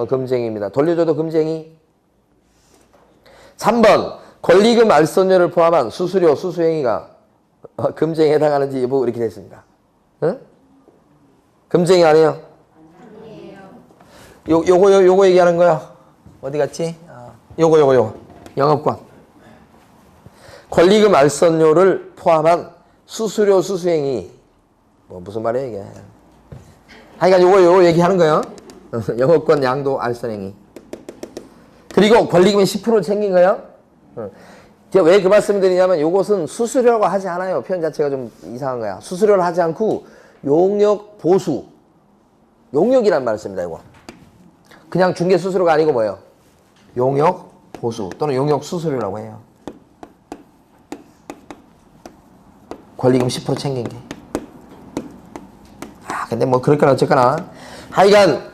금지행위입니다. 돌려줘도 금지행위. 3번 권리금 알선료를 포함한 수수료 수수행위가 금지행위에 해당하는지 여부 이렇게 됐습니다. 응? 금지행위 아니에요? 요거 얘기하는 거야. 어디 갔지? 요거. 영업권. 권리금 알선료를 포함한 수수료 수수행위. 무슨 말이야, 이게. 하여간 요거 얘기하는 거예요. 영업권 양도 알선행위. 그리고 권리금이 10% 챙긴 거예요. 제가 왜 그 말씀을 드리냐면 요것은 수수료라고 하지 않아요. 표현 자체가 좀 이상한 거야. 수수료를 하지 않고 용역 보수. 용역이란 말을 씁니다, 이거. 그냥 중개 수수료가 아니고 뭐예요? 용역 보수 또는 용역 수수료라고 해요. 권리금 10% 챙긴 게. 근데 뭐 그렇거나 어쨌거나 하여간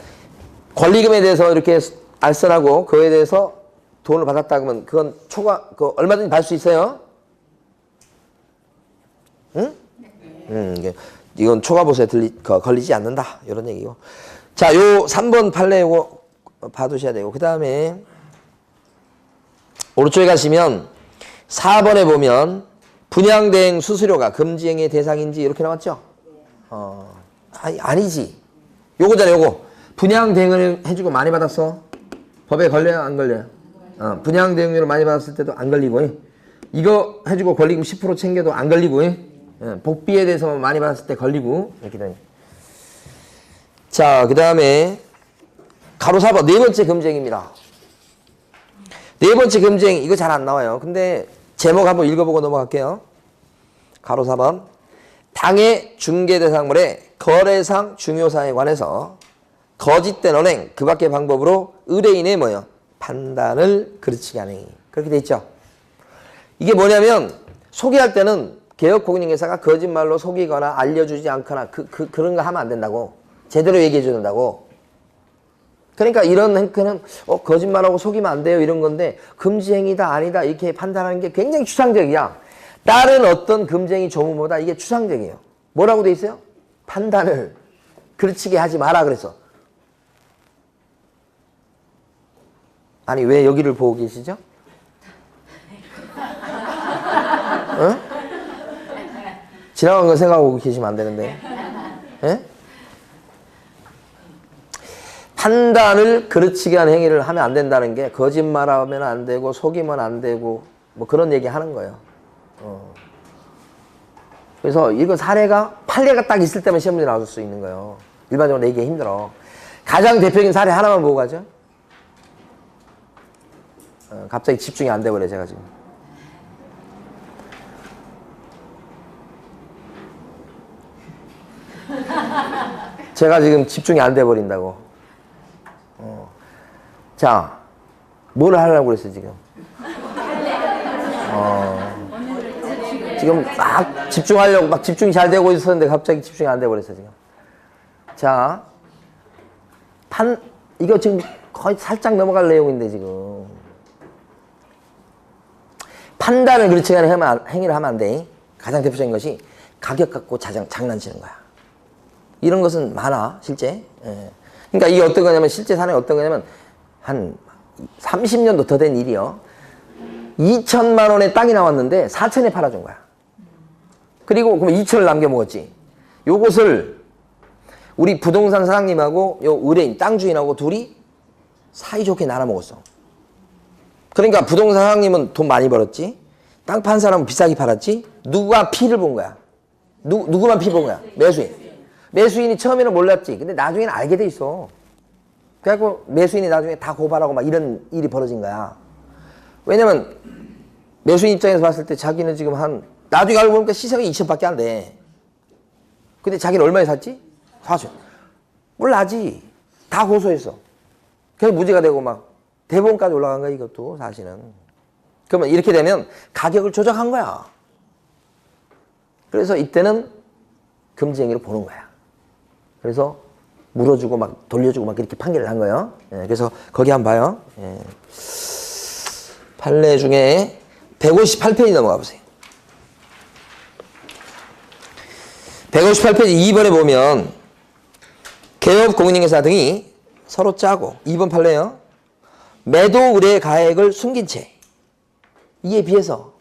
권리금에 대해서 이렇게 알선하고 그거에 대해서 돈을 받았다 그러면 그건 초과 얼마든지 받을 수 있어요. 응? 이건 초과 보수에 걸리지 않는다. 이런 얘기고. 자, 요 3번 판례 요거 봐두셔야 되고, 그 다음에 오른쪽에 가시면 4번에 보면 분양대행 수수료가 금지행위의 대상인지 이렇게 나왔죠? 아니지. 요거잖아, 요거. 분양대행을 해주고 많이 받았어. 법에 걸려요? 안 걸려요? 분양대행료를 많이 받았을 때도 안 걸리고, 이거 해주고 권리금 10% 챙겨도 안 걸리고, 복비에 대해서 많이 받았을 때 걸리고, 이렇게 되니. 자, 그 다음에 가로 4번 네 번째 금지행위입니다. 네 번째 금지행위 이거 잘 안 나와요. 근데 제목 한번 읽어보고 넘어갈게요. 가로 4번 당해 중개대상물의 거래상 중요사에 관해서 거짓된 언행 그 밖의 방법으로 의뢰인의 뭐예요? 판단을 그르치게 하는 행위. 그렇게 돼 있죠. 이게 뭐냐면 소개할 때는 개업공인중개사가 거짓말로 속이거나 알려주지 않거나 그런 거 하면 안 된다고. 제대로 얘기해 줘야 된다고. 그러니까 이런 행태는 거짓말하고 속이면 안 돼요 이런 건데 금지행위다 아니다 이렇게 판단하는 게 굉장히 추상적이야. 다른 어떤 금지행위 조문보다 이게 추상적이에요. 뭐라고 돼 있어요? 판단을 그르치게 하지 마라 그래서. 아니 왜 여기를 보고 계시죠? 어? 지나간 거 생각하고 계시면 안 되는데. 예? 판단을 그르치게 하는 행위를 하면 안 된다는 게 거짓말하면 안 되고 속이면 안 되고 뭐 그런 얘기 하는 거예요. 그래서 이거 사례가 판례가 딱 있을 때만 시험 문제 나올 수 있는 거예요. 일반적으로 내기 힘들어. 가장 대표적인 사례 하나만 보고 가죠. 갑자기 집중이 안 돼버려 제가 지금. 제가 지금 집중이 안 돼버린다고. 자, 뭘 하려고 그랬어 지금? 지금 막 집중하려고 막 집중이 잘 되고 있었는데 갑자기 집중이 안 돼버렸어 지금. 자, 이거 지금 거의 살짝 넘어갈 내용인데 지금. 판단을 그렇지 않은 행위를 하면 안 돼. 가장 대표적인 것이 가격 갖고 장난치는 거야. 이런 것은 많아 실제. 그러니까 이게 어떤 거냐면 실제 사례가 어떤 거냐면 한 30년도 더 된 일이요. 2천만 원에 땅이 나왔는데 4천에 팔아준 거야. 그리고 그럼 2천을 남겨 먹었지. 요것을 우리 부동산 사장님하고 요 의뢰인 땅 주인하고 둘이 사이좋게 나눠 먹었어. 그러니까 부동산 사장님은 돈 많이 벌었지. 땅 판 사람은 비싸게 팔았지. 누가 피를 본 거야? 누구만 피 본 거야? 매수인. 매수인이 처음에는 몰랐지. 근데 나중에는 알게 돼 있어. 그래갖고 매수인이 나중에 다 고발하고 막 이런 일이 벌어진 거야. 왜냐면 매수인 입장에서 봤을 때 자기는 지금 나중에 알고 보니까 시세가 2천밖에 안 돼. 근데 자기는 얼마에 샀지? 4천. 몰라지. 다 고소했어. 그래서 무죄가 되고 막 대법원까지 올라간 거야, 이것도 사실은. 그러면 이렇게 되면 가격을 조작한 거야. 그래서 이때는 금지행위로 보는 거야. 그래서 물어주고 막 돌려주고 막 이렇게 판결을 한 거예요. 예, 그래서 거기 한번 봐요. 예. 판례 중에 158페이지 넘어가 보세요. 158페이지 2번에 보면 개업 공인인계사 등이 서로 짜고 2번 판례요. 매도 의뢰 가액을 숨긴 채 이에 비해서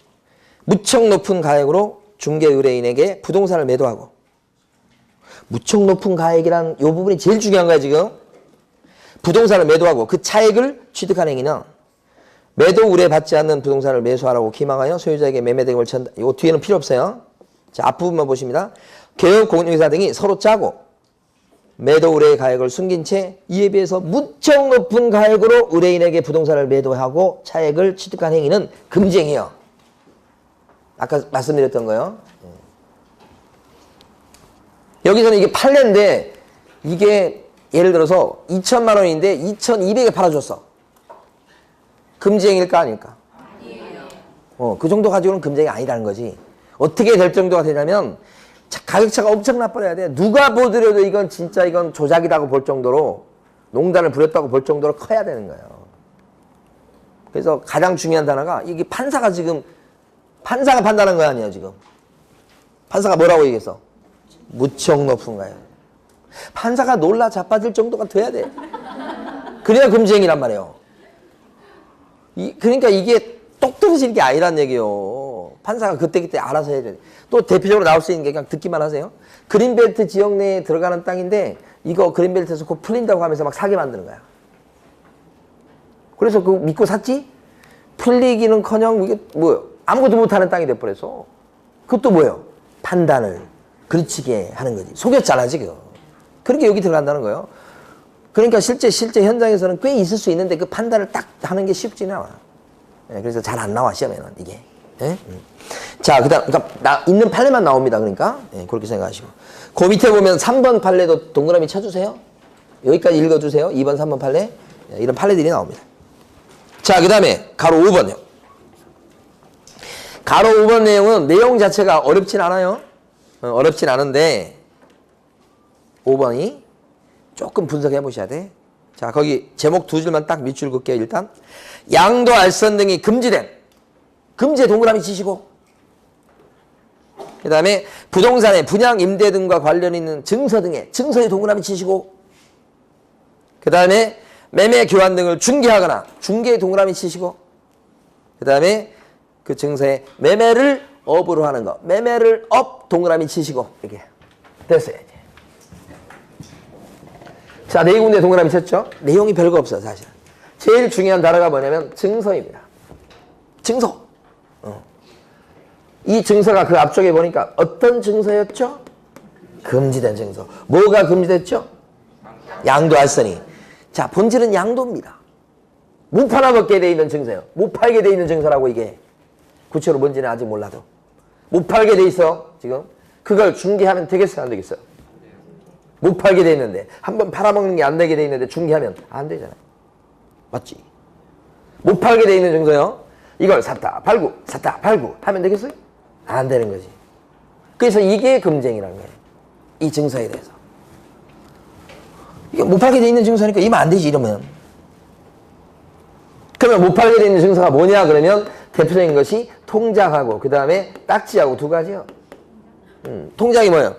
무척 높은 가액으로 중개 의뢰인에게 부동산을 매도하고 무척 높은 가액이란 이 부분이 제일 중요한 거야 지금. 부동산을 매도하고 그 차액을 취득한 행위는 매도 의뢰 받지 않는 부동산을 매수하라고 기망하여 소유자에게 매매 대금을 전다. 이 뒤에는 필요 없어요. 자, 앞부분만 보십니다. 개업 공인인계사 등이 서로 짜고 매도 의뢰의 가액을 숨긴 채 이에 비해서 무척 높은 가액으로 의뢰인에게 부동산을 매도하고 차액을 취득한 행위는 금지행위예요. 아까 말씀드렸던 거요. 여기서는 이게 판례인데 이게 예를 들어서 2천만 원인데 2,200에 팔아줬어. 금지행위일까 아닐까? 아니에요. 그 정도 가지고는 금지행위 아니라는 거지. 어떻게 될 정도가 되냐면 가격차가 엄청 나빠야 돼. 누가 보더라도 이건 진짜 이건 조작이라고 볼 정도로 농단을 부렸다고 볼 정도로 커야 되는 거예요. 그래서 가장 중요한 단어가 이게 판사가 판단한 거 아니에요 지금. 판사가 뭐라고 얘기했어? 무척 높은 거예요. 판사가 놀라 자빠질 정도가 돼야 돼. 그래야 금지행위란 말이에요. 그러니까 이게 똑 떨어지는 게 아니란 얘기예요. 판사가 그때그때 알아서 해야 돼. 또 대표적으로 나올 수 있는 게 그냥 듣기만 하세요. 그린벨트 지역 내에 들어가는 땅인데 이거 그린벨트에서 곧 풀린다고 하면서 막 사게 만드는 거야. 그래서 그거 믿고 샀지? 풀리기는커녕 이게 뭐예요? 아무것도 못하는 땅이 돼버려서 그것도 뭐예요? 판단을 그르치게 하는 거지. 속였잖아 지금. 그러니까 여기 들어간다는 거예요. 그러니까 실제 현장에서는 꽤 있을 수 있는데 그 판단을 딱 하는 게 쉽지는 않아. 예, 그래서 잘 안 나와 시험에는 이게. 예? 자, 그러니까 있는 판례만 나옵니다. 그러니까 예, 그렇게 생각하시고. 그 밑에 보면 3번 판례도 동그라미 쳐주세요. 여기까지 읽어주세요. 2번, 3번 판례. 예, 이런 판례들이 나옵니다. 자, 그 다음에 가로 5번요. 가로 5번 내용은 내용 자체가 어렵진 않아요. 어렵진 않은데 5번이 조금 분석해 보셔야 돼. 자, 거기 제목 두 줄만 딱 밑줄 긋게요. 일단 양도 알선 등이 금지된 금지에 동그라미 치시고, 그 다음에 부동산의 분양 임대 등과 관련 있는 증서 등의 증서에 동그라미 치시고, 그 다음에 매매 교환 등을 중개하거나 중개에 동그라미 치시고, 그 다음에 그 증서에 매매를 업으로 하는 거 매매를 업 동그라미 치시고, 이렇게 됐어요. 이제. 자, 네 군데 동그라미 쳤죠? 내용이 별거 없어요 사실. 제일 중요한 단어가 뭐냐면 증서입니다. 증서. 이 증서가 그 앞쪽에 보니까 어떤 증서였죠? 금지된 증서. 뭐가 금지됐죠? 양도 알선이. 자, 본질은 양도입니다. 못 팔아먹게 돼 있는 증서예요. 못 팔게 돼 있는 증서라고. 이게 구체로 뭔지는 아직 몰라도 못 팔게 돼 있어 지금. 그걸 중개하면 되겠어요 안 되겠어요? 못 팔게 돼 있는데, 한번 팔아먹는 게 안 되게 돼 있는데 중개하면 안 되잖아요. 맞지? 못 팔게 돼 있는 증서요. 이걸 샀다 팔고 샀다 팔고 하면 되겠어요? 안 되는 거지. 그래서 이게 금쟁이라는 거예요. 이 증서에 대해서. 이게 못 팔게 돼 있는 증서니까 이러면 안 되지. 이러면. 그러면 못 팔게 돼 있는 증서가 뭐냐 그러면 대표적인 것이 통장하고 그 다음에 딱지하고 두 가지요. 통장이 뭐예요?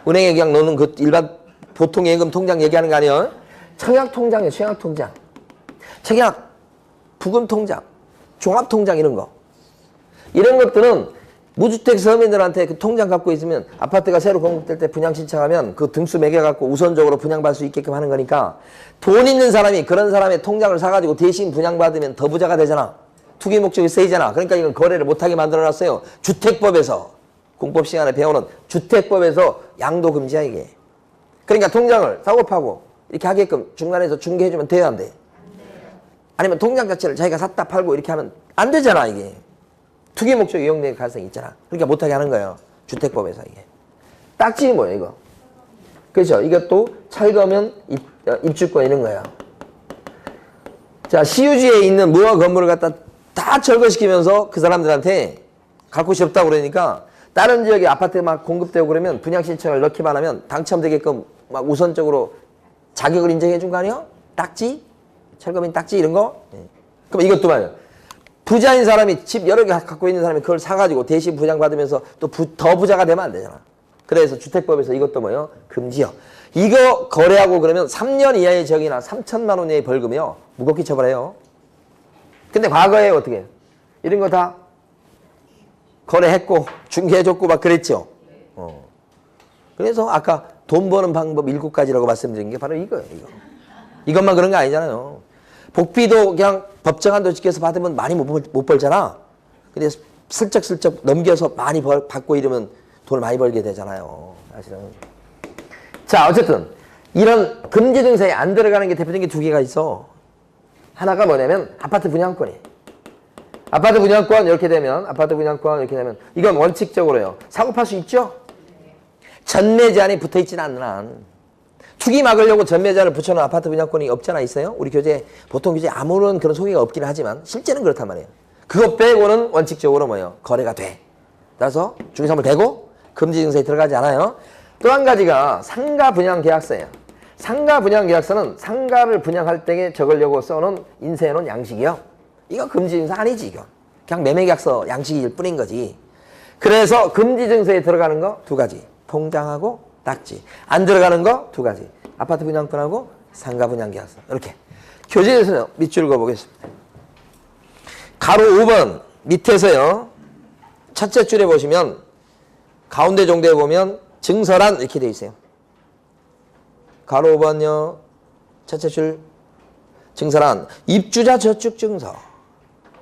은행에 그냥 넣는 그 일반 보통 예금 통장 얘기하는 거 아니에요? 청약 통장이에요. 청약 통장. 청약, 부금 통장, 종합 통장 이런 거. 이런 것들은 무주택 서민들한테 그 통장 갖고 있으면 아파트가 새로 공급될 때 분양 신청하면 그 등수 매겨갖고 우선적으로 분양받을 수 있게끔 하는 거니까, 돈 있는 사람이 그런 사람의 통장을 사가지고 대신 분양받으면 더 부자가 되잖아. 투기 목적이 세이잖아. 그러니까 이건 거래를 못하게 만들어놨어요. 주택법에서. 공법 시간에 배우는 주택법에서 양도 금지야 이게. 그러니까 통장을 사고 파고 이렇게 하게끔 중간에서 중개해주면 돼요, 안 돼? 아니면 통장 자체를 자기가 샀다 팔고 이렇게 하면 안 되잖아, 이게. 투기 목적 이용될 가능성이 있잖아. 그러니까 못하게 하는 거예요. 주택법에서 이게. 딱지 뭐예요, 이거? 그렇죠? 이것도 철거면 입주권 이런 거예요. 자, 시유지에 있는 무허가 건물을 갖다 다 철거시키면서 그 사람들한테 갈 곳이 없다고 그러니까 다른 지역에 아파트 막 공급되고 그러면 분양 신청을 넣기만 하면 당첨되게끔 막 우선적으로 자격을 인정해 준 거 아니에요? 딱지? 철거민 딱지 이런 거? 네. 그럼 이것도 말이에요. 부자인 사람이 집 여러 개 갖고 있는 사람이 그걸 사가지고 대신 분양받으면서 또 더 부자가 되면 안 되잖아. 그래서 주택법에서 이것도 뭐예요? 금지요. 이거 거래하고 그러면 3년 이하의 징역이나 3천만 원 이하의 벌금이요. 무겁게 처벌해요. 근데 과거에 어떻게 해요? 이런 거 다 거래했고 중개해줬고 막 그랬죠. 그래서 아까 돈 버는 방법 7가지라고 말씀드린 게 바로 이거예요. 이것만 그런 거 아니잖아요. 복비도 그냥 법정한도 지켜서 받으면 많이 못 벌잖아. 근데 슬쩍슬쩍 넘겨서 많이 받고 이러면 돈을 많이 벌게 되잖아요. 사실은. 자, 어쨌든 이런 금지 증세에 안 들어가는 게 대표적인 게 2개가 있어. 하나가 뭐냐면 아파트 분양권이에요. 아파트 분양권 이렇게 되면 이건 원칙적으로요. 사고 팔 수 있죠? 전매 제한이 붙어 있지는 않는 한. 투기 막으려고 전매 제한을 붙여놓은 아파트 분양권이 없잖아, 있어요? 우리 교재, 보통 교재에 아무런 그런 소개가 없기는 하지만 실제는 그렇단 말이에요. 그거 빼고는 원칙적으로 뭐예요? 거래가 돼. 따라서 중개사물 되고 금지 증세에 들어가지 않아요. 또 한 가지가 상가 분양 계약서예요. 상가 분양 계약서는 상가를 분양할 때에 적으려고 써놓은 인쇄해놓은 양식이요. 이거 금지 증세 아니지, 이거. 그냥 매매 계약서 양식일 뿐인 거지. 그래서 금지 증세에 들어가는 거 2가지. 통장하고 딱지. 안 들어가는 거 2가지. 아파트 분양권하고 상가 분양 계약서. 이렇게. 교재에서는 밑줄 그어보겠습니다. 가로 5번 밑에서요. 첫째 줄에 보시면 가운데 정도에 보면 증서란 이렇게 돼 있어요. 가로 5번요. 첫째 줄 증서란 입주자 저축 증서.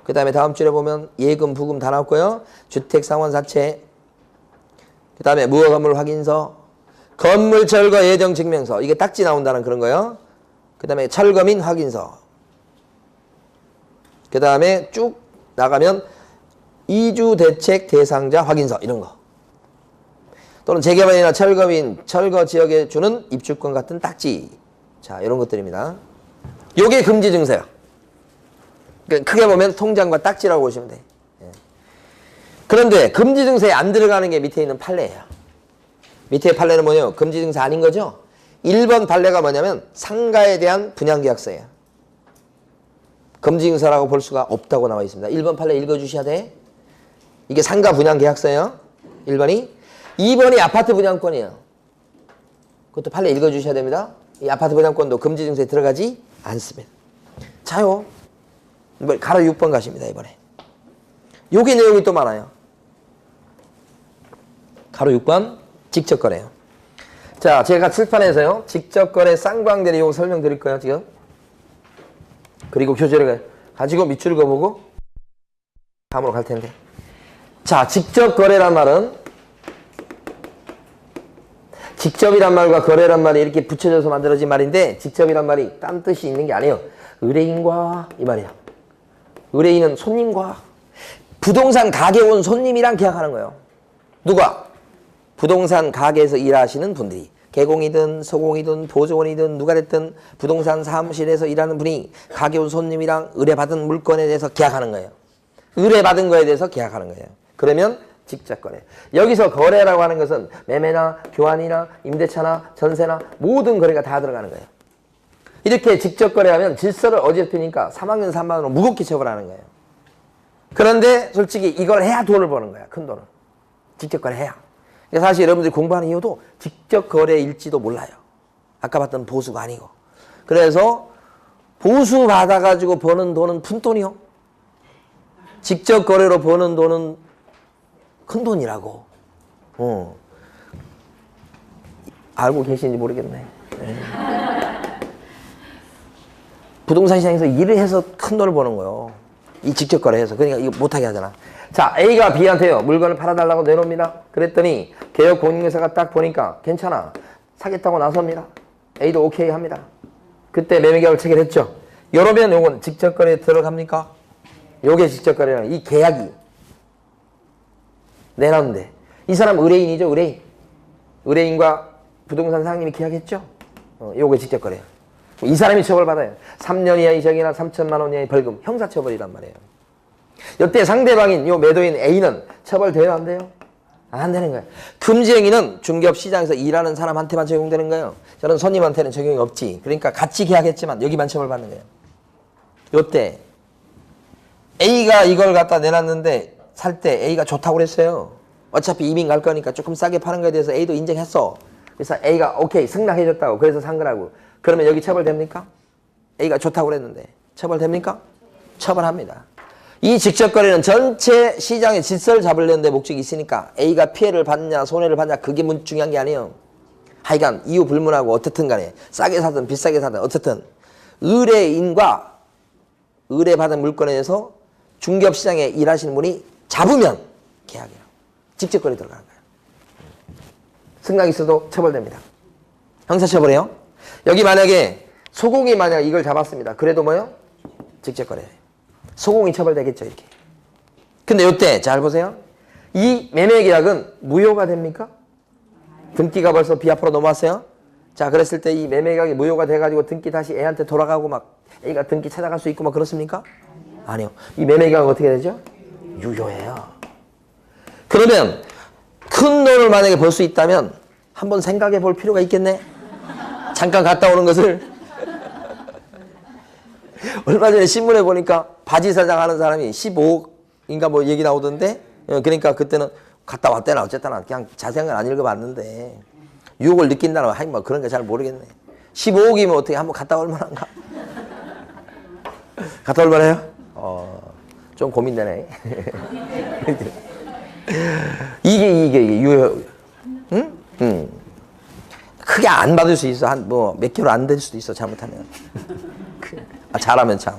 그 다음에 다음 줄에 보면 예금, 부금 다 나왔고요. 주택상환사채. 그 다음에 무허건물 확인서. 건물 철거 예정 증명서. 이게 딱지 나온다는 그런 거예요. 그 다음에 철거민 확인서. 그 다음에 쭉 나가면 이주대책 대상자 확인서 이런 거. 또는 재개발이나 철거민, 철거 지역에 주는 입주권 같은 딱지. 자, 이런 것들입니다. 요게 금지 증세야. 크게 보면 통장과 딱지라고 보시면 돼. 그런데 금지 증세에 안 들어가는 게 밑에 있는 판례예요. 밑에 판례는 뭐냐면 금지 증세 아닌 거죠. 1번 판례가 뭐냐면 상가에 대한 분양계약서예요. 금지 증세라고 볼 수가 없다고 나와 있습니다. 1번 판례 읽어주셔야 돼. 이게 상가 분양계약서예요. 1번이. 2번이 아파트 분양권이에요. 그것도 판례 읽어주셔야 됩니다. 이 아파트 분양권도 금지 증세에 들어가지 않습니다. 자요. 가로 6번 가십니다, 이번에. 요게 내용이 또 많아요. 가로 6번, 직접거래요. 자, 제가 칠판에서요, 직접거래 쌍방대리 요거 설명드릴 거예요, 지금. 그리고 교재를 가지고 밑줄 그어보고 다음으로 갈 텐데. 자, 직접거래란 말은 직접이란 말과 거래란 말이 이렇게 붙여져서 만들어진 말인데 직접이란 말이 딴 뜻이 있는 게 아니에요. 의뢰인과 이 말이야. 의뢰인은 손님과 부동산 가게 온 손님이랑 계약하는 거예요. 누가? 부동산 가게에서 일하시는 분들이 개공이든 소공이든 보조원이든 누가 됐든 부동산 사무실에서 일하는 분이 가게 온 손님이랑 의뢰받은 물건에 대해서 계약하는 거예요. 의뢰받은 거에 대해서 계약하는 거예요. 그러면 직접거래. 여기서 거래라고 하는 것은 매매나 교환이나 임대차나 전세나 모든 거래가 다 들어가는 거예요. 이렇게 직접거래하면 질서를 어지럽히니까 3학년 3만원으로 무겁게 처벌하는 거예요. 그런데 솔직히 이걸 해야 돈을 버는 거야. 큰 돈을. 직접거래 해야. 사실 여러분들이 공부하는 이유도 직접거래일지도 몰라요. 아까 봤던 보수가 아니고. 그래서 보수 받아가지고 버는 돈은 푼돈이요. 직접거래로 버는 돈은 큰 돈이라고. 알고 계시는지 모르겠네. 네. 부동산 시장에서 일을 해서 큰 돈을 버는 거예요. 이 직접 거래해서. 그러니까 이거 못하게 하잖아. 자, A가 B한테요. 물건을 팔아달라고 내놓습니다. 그랬더니 개업 공인중개사가 딱 보니까 괜찮아. 사겠다고 나섭니다. A도 오케이 합니다. 그때 매매계약을 체결했죠. 이러면 요건 직접거래에 들어갑니까? 요게 직접거래라는 이 계약이 내놨는데 이 사람 의뢰인이죠. 의뢰인과 부동산 사장님이 계약했죠. 요게 직접거래예요. 이 사람이 처벌받아요. 3년 이하의 징역이나 3천만 원 이하의 벌금, 형사처벌이란 말이에요. 이때 상대방인 요 매도인 A는 처벌돼요, 안 돼요? 안 되는 거예요. 금지행위는 중개업시장에서 일하는 사람한테만 적용되는 거예요. 저는 손님한테는 적용이 없지. 그러니까 같이 계약했지만 여기만 처벌받는 거예요. 요때 A가 이걸 갖다 내놨는데 살 때 A가 좋다고 그랬어요. 어차피 이민 갈 거니까 조금 싸게 파는 거에 대해서 A도 인정했어. 그래서 A가 오케이 승낙해줬다고 그래서 산 거라고. 그러면 여기 처벌됩니까? A가 좋다고 그랬는데 처벌됩니까? 처벌합니다. 이 직접거래는 전체 시장의 질서를 잡으려는 데 목적이 있으니까 A가 피해를 받냐 손해를 받냐 그게 중요한 게 아니에요. 하여간 이유 불문하고 어떻든 간에 싸게 사든 비싸게 사든 어쨌든 의뢰인과 의뢰받은 물건에 대해서 중개업시장에 일하시는 분이 잡으면 계약이에요. 직접거래 들어가는 거예요. 승낙이 있어도 처벌됩니다. 형사처벌이에요. 여기 만약에 소공이 만약 이걸 잡았습니다. 그래도 뭐요? 직접거래예요. 소공이 처벌되겠죠, 이렇게. 근데 요때 잘 보세요. 이 매매계약은 무효가 됩니까? 등기가 벌써 비 앞으로 넘어왔어요. 자, 그랬을 때 이 매매계약이 무효가 돼가지고 등기 다시 애한테 돌아가고 막 A가 등기 찾아갈 수 있고 막 그렇습니까? 아니요. 이 매매계약은 어떻게 되죠? 유효해요. 그러면 큰 돈을 만약에 벌 수 있다면 한번 생각해 볼 필요가 있겠네. 잠깐 갔다 오는 것을. 얼마 전에 신문에 보니까 바지 사장 하는 사람이 15억인가 뭐 얘기 나오던데, 그러니까 그때는 갔다 왔대나 어쨌거나 그냥 자세한 건 안 읽어봤는데 유혹을 느낀다는 하긴 뭐 그런 거 잘 모르겠네. 15억이면 어떻게 한번 갔다 올 만한가? 갔다 올 만해요? 좀 고민되네. 이게 유효, 응? 크게 안 받을 수 있어. 한 뭐 몇 킬로 안 될 수도 있어, 잘못하면. 잘하면 참.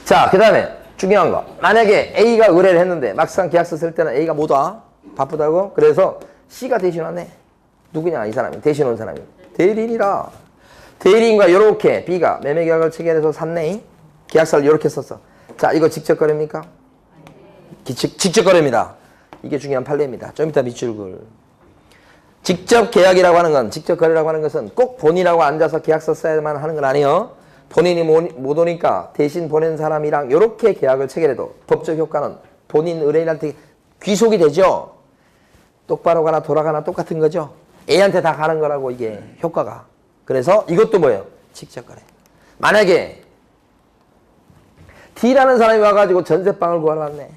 자, 그 다음에 중요한 거. 만약에 A가 의뢰를 했는데 막상 계약서 쓸 때는 A가 못 와. 바쁘다고. 그래서 C가 대신 왔네. 누구냐, 이 사람이. 대신 온 사람이. 대리인이라. 대리인과 요렇게 B가 매매계약을 체결해서 샀네. 계약서를 요렇게 썼어. 자, 이거 직접거래입니까? 직접거래입니다. 이게 중요한 판례입니다. 좀 이따 밑줄 글. 직접 계약이라고 하는 건, 직접 거래라고 하는 것은 꼭 본인하고 앉아서 계약서 써야만 하는 건 아니에요. 본인이 못 오니까 대신 보낸 사람이랑 이렇게 계약을 체결해도 법적 효과는 본인 의뢰인한테 귀속이 되죠. 똑바로 가나 돌아가나 똑같은 거죠. A한테 다 가는 거라고 이게 효과가. 그래서 이것도 뭐예요? 직접 거래. 만약에 D라는 사람이 와가지고 전세방을 구하러 왔네.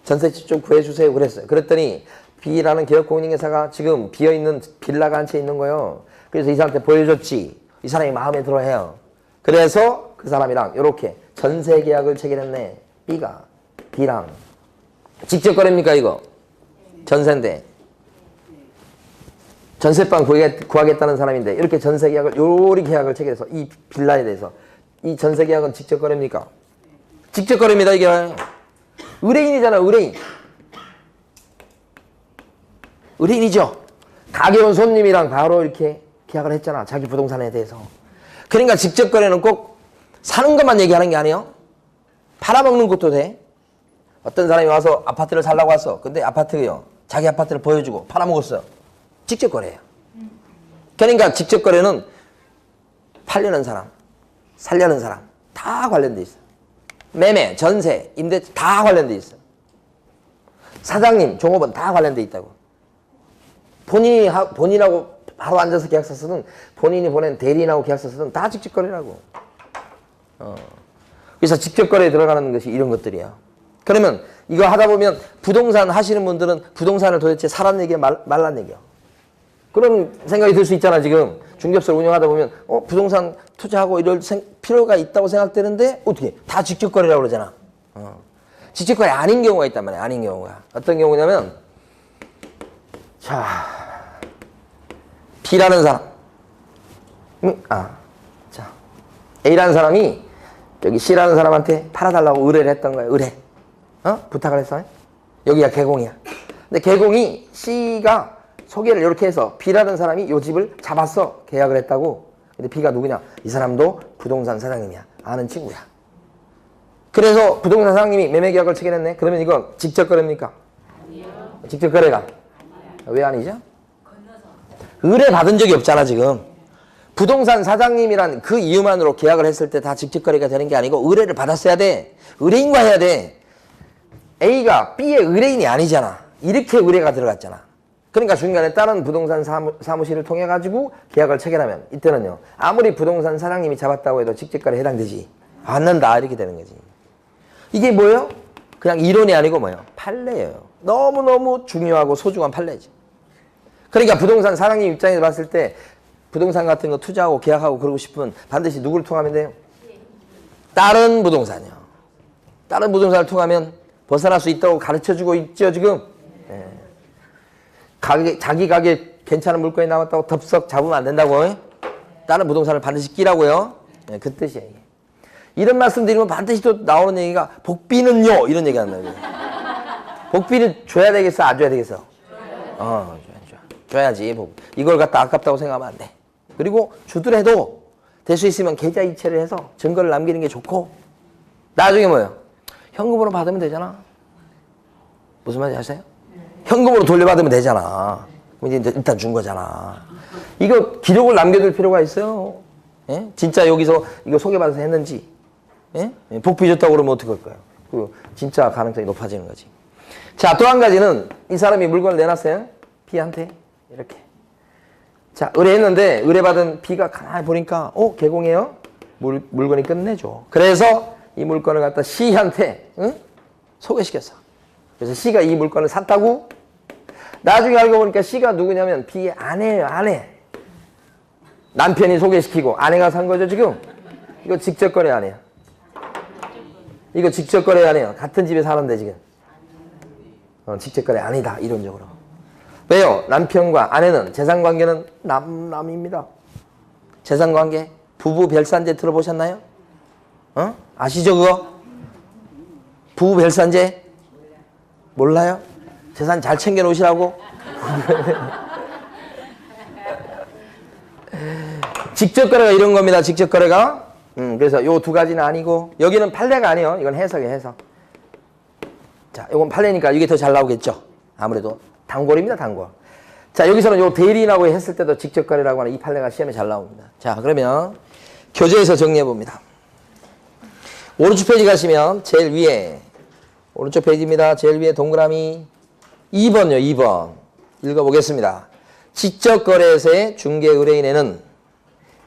전세집 좀 구해주세요 그랬어요. 그랬더니 B라는 기업공인중개사가 지금 비어있는 빌라가 한 채 있는 거예요. 그래서 이 사람한테 보여줬지. 이 사람이 마음에 들어해요. 그래서 그 사람이랑 이렇게 전세 계약을 체결했네. B가 D랑. 직접 거래입니까 이거? 전세인데. 전세방 구하겠다는 사람인데 이렇게 전세 계약을 요리 계약을 체결해서 이 빌라에 대해서 이 전세 계약은 직접 거래입니까? 직접 거래입니다 이게. 의뢰인이잖아, 의뢰인. 의뢰인이죠. 가게 온 손님이랑 바로 이렇게 계약을 했잖아. 자기 부동산에 대해서. 그러니까 직접 거래는 꼭 사는 것만 얘기하는 게 아니에요. 팔아먹는 것도 돼. 어떤 사람이 와서 아파트를 살라고 왔어. 근데 아파트요. 자기 아파트를 보여주고 팔아먹었어요. 직접 거래예요. 그러니까 직접 거래는 팔려는 사람, 살려는 사람 다 관련돼 있어. 매매, 전세, 임대 다 관련돼 있어. 사장님, 종업원 다 관련돼 있다고. 본인하고 바로 앉아서 계약서 쓰든 본인이 보낸 대리인하고 계약서 쓰든 다 직접 거래라고. 그래서 직접 거래에 들어가는 것이 이런 것들이야. 그러면 이거 하다 보면 부동산 하시는 분들은 부동산을 도대체 사란 얘기야 말란 얘기야. 그런 생각이 들 수 있잖아. 지금 중개업소를 운영하다 보면 부동산 투자하고 이럴 필요가 있다고 생각되는데 어떻게 다 직접 거래라고 그러잖아. 직접 거래 아닌 경우가 있단 말이야. 아닌 경우가. 어떤 경우냐면 자, B라는 사람. 자, A라는 사람이 여기 C라는 사람한테 팔아달라고 의뢰를 했던 거야. 의뢰. 부탁을 했어. 여기가 개공이야. 근데 개공이 C가 소개를 이렇게 해서 B라는 사람이 요 집을 잡았어. 계약을 했다고. 근데 B가 누구냐? 이 사람도 부동산 사장님이야. 아는 친구야. 그래서 부동산 사장님이 매매 계약을 체결했네. 그러면 이건 직접 거래입니까? 아니요. 직접 거래가? 왜 아니죠? 의뢰 받은 적이 없잖아 지금. 부동산 사장님이란 그 이유만으로 계약을 했을 때 다 직접 거래가 되는 게 아니고 의뢰를 받았어야 돼. 의뢰인과 해야 돼. A가 B의 의뢰인이 아니잖아. 이렇게 의뢰가 들어갔잖아. 그러니까 중간에 다른 부동산 사무실을 통해 가지고 계약을 체결하면 이때는요. 아무리 부동산 사장님이 잡았다고 해도 직접 거래에 해당되지 않는다 이렇게 되는 거지. 이게 뭐예요? 그냥 이론이 아니고 뭐예요? 판례예요. 너무너무 중요하고 소중한 판례지. 그러니까 부동산 사장님 입장에서 봤을 때 부동산 같은 거 투자하고 계약하고 그러고 싶으면 반드시 누구를 통하면 돼요? 다른 부동산이요. 다른 부동산을 통하면 벗어날 수 있다고 가르쳐주고 있죠 지금. 예. 자기 가게 괜찮은 물건이 나왔다고 덥석 잡으면 안 된다고. 예? 다른 부동산을 반드시 끼라고요. 예, 그 뜻이에요. 이게. 이런 말씀 드리면 반드시 또 나오는 얘기가 복비는요 이런 얘기 한다. 복비는 줘야 되겠어 안 줘야 되겠어? 줘야지. 이걸 갖다 아깝다고 생각하면 안 돼. 그리고 주더라도 될 수 있으면 계좌 이체를 해서 증거를 남기는 게 좋고 나중에 뭐예요? 현금으로 받으면 되잖아. 무슨 말인지 아세요? 현금으로 돌려받으면 되잖아. 그럼 이제 일단 준 거잖아. 이거 기록을 남겨둘 필요가 있어요. 예? 진짜 여기서 이거 소개받아서 했는지 예? 복비 줬다고 그러면 어떡할 거예요? 그 진짜 가능성이 높아지는 거지. 자, 또 한 가지는 이 사람이 물건을 내놨어요. B한테 이렇게. 자, 의뢰했는데 의뢰받은 B가 가만히 보니까 개공해요. 물건이 끝내줘. 그래서 이 물건을 갖다 C한테 소개시켰어. 그래서 C가 이 물건을 샀다고. 나중에 알고 보니까 C가 누구냐면 B의 아내예요. 아내. 남편이 소개시키고 아내가 산 거죠 지금. 이거 직접 거래 아니에요. 이거 직접 거래 아니에요. 같은 집에 사는데 지금. 직접 거래 아니다 이론적으로. 왜요? 남편과 아내는 재산관계는 남입니다. 재산관계 부부 별산제 들어보셨나요? 아시죠 그거? 부부 별산제? 몰라요? 재산 잘 챙겨 놓으시라고? 직접 거래가 이런 겁니다. 직접 거래가. 그래서 요 두 가지는 아니고 여기는 판례가 아니에요. 이건 해석이에요. 해석. 자, 이건 판례니까 이게 더 잘 나오겠죠. 아무래도 단골입니다. 단골. 자, 여기서는 요 대리인하고 했을 때도 직접 거래라고 하는 이 판례가 시험에 잘 나옵니다. 자, 그러면 교재에서 정리해 봅니다. 오른쪽 페이지 가시면 제일 위에 오른쪽 페이지입니다. 제일 위에 동그라미 2번요. 2번 읽어보겠습니다. 직접 거래에서의 중개 의뢰인에는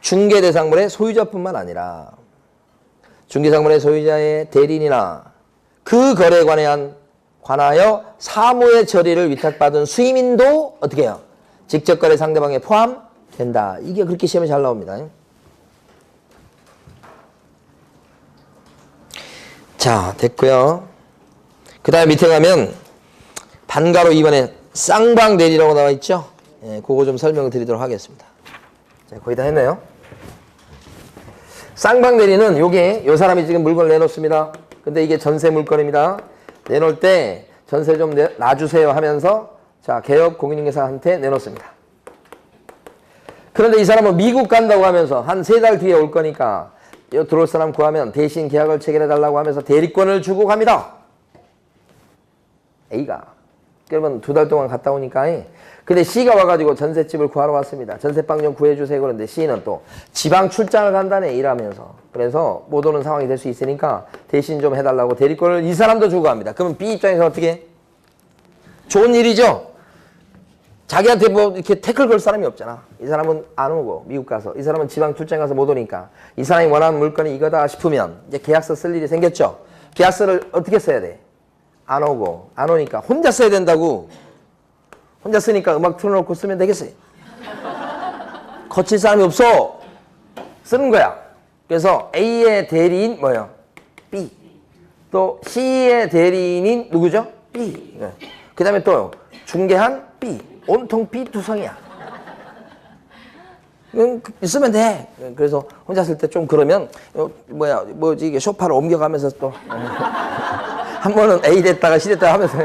중개 대상물의 소유자뿐만 아니라 중개 상물의 소유자의 대리인이나 그 거래에 관하여 사무의 처리를 위탁받은 수임인도 어떻게 해요? 직접 거래 상대방에 포함된다. 이게 그렇게 시험에 잘 나옵니다. 자, 됐고요. 그 다음에 밑에 가면 반가로 2번에 쌍방대리라고 나와 있죠? 예, 그거 좀 설명을 드리도록 하겠습니다. 자, 거의 다 했네요. 쌍방대리는 요 사람이 지금 물건을 내놓습니다. 근데 이게 전세 물건입니다. 내놓을 때 전세 좀 놔주세요 하면서 자, 개업 공인중개사한테 내놓습니다. 그런데 이 사람은 미국 간다고 하면서 한 3달 뒤에 올 거니까 들어올 사람 구하면 대신 계약을 체결해달라고 하면서 대리권을 주고 갑니다. A가. 그러면 2달 동안 갔다 오니까 근데 C가 와가지고 전셋집을 구하러 왔습니다. 전셋방 좀 구해주세요. 그런데 C는 또 지방 출장을 간다네 일하면서. 그래서 못 오는 상황이 될 수 있으니까 대신 좀 해달라고 대리권을 이 사람도 주고 갑니다. 그러면 B 입장에서 어떻게 해? 좋은 일이죠. 자기한테 뭐 이렇게 태클 걸 사람이 없잖아. 이 사람은 안 오고 미국 가서 이 사람은 지방 출장 가서 못 오니까 이 사람이 원하는 물건이 이거다 싶으면 이제 계약서 쓸 일이 생겼죠. 계약서를 어떻게 써야 돼? 안 오고 안 오니까 혼자 써야 된다고. 혼자 쓰니까 음악 틀어놓고 쓰면 되겠어요. 거칠 사람이 없어. 쓰는 거야. 그래서 A의 대리인 뭐예요? B. 또 C의 대리인인 누구죠? B. 그 다음에 또 중개한 B. 온통 B 두성이야. 쓰면 돼. 그래서 혼자 쓸 때 좀 그러면 뭐지 이게 소파를 옮겨가면서 또 한 번은 A 됐다가 C 됐다가 하면서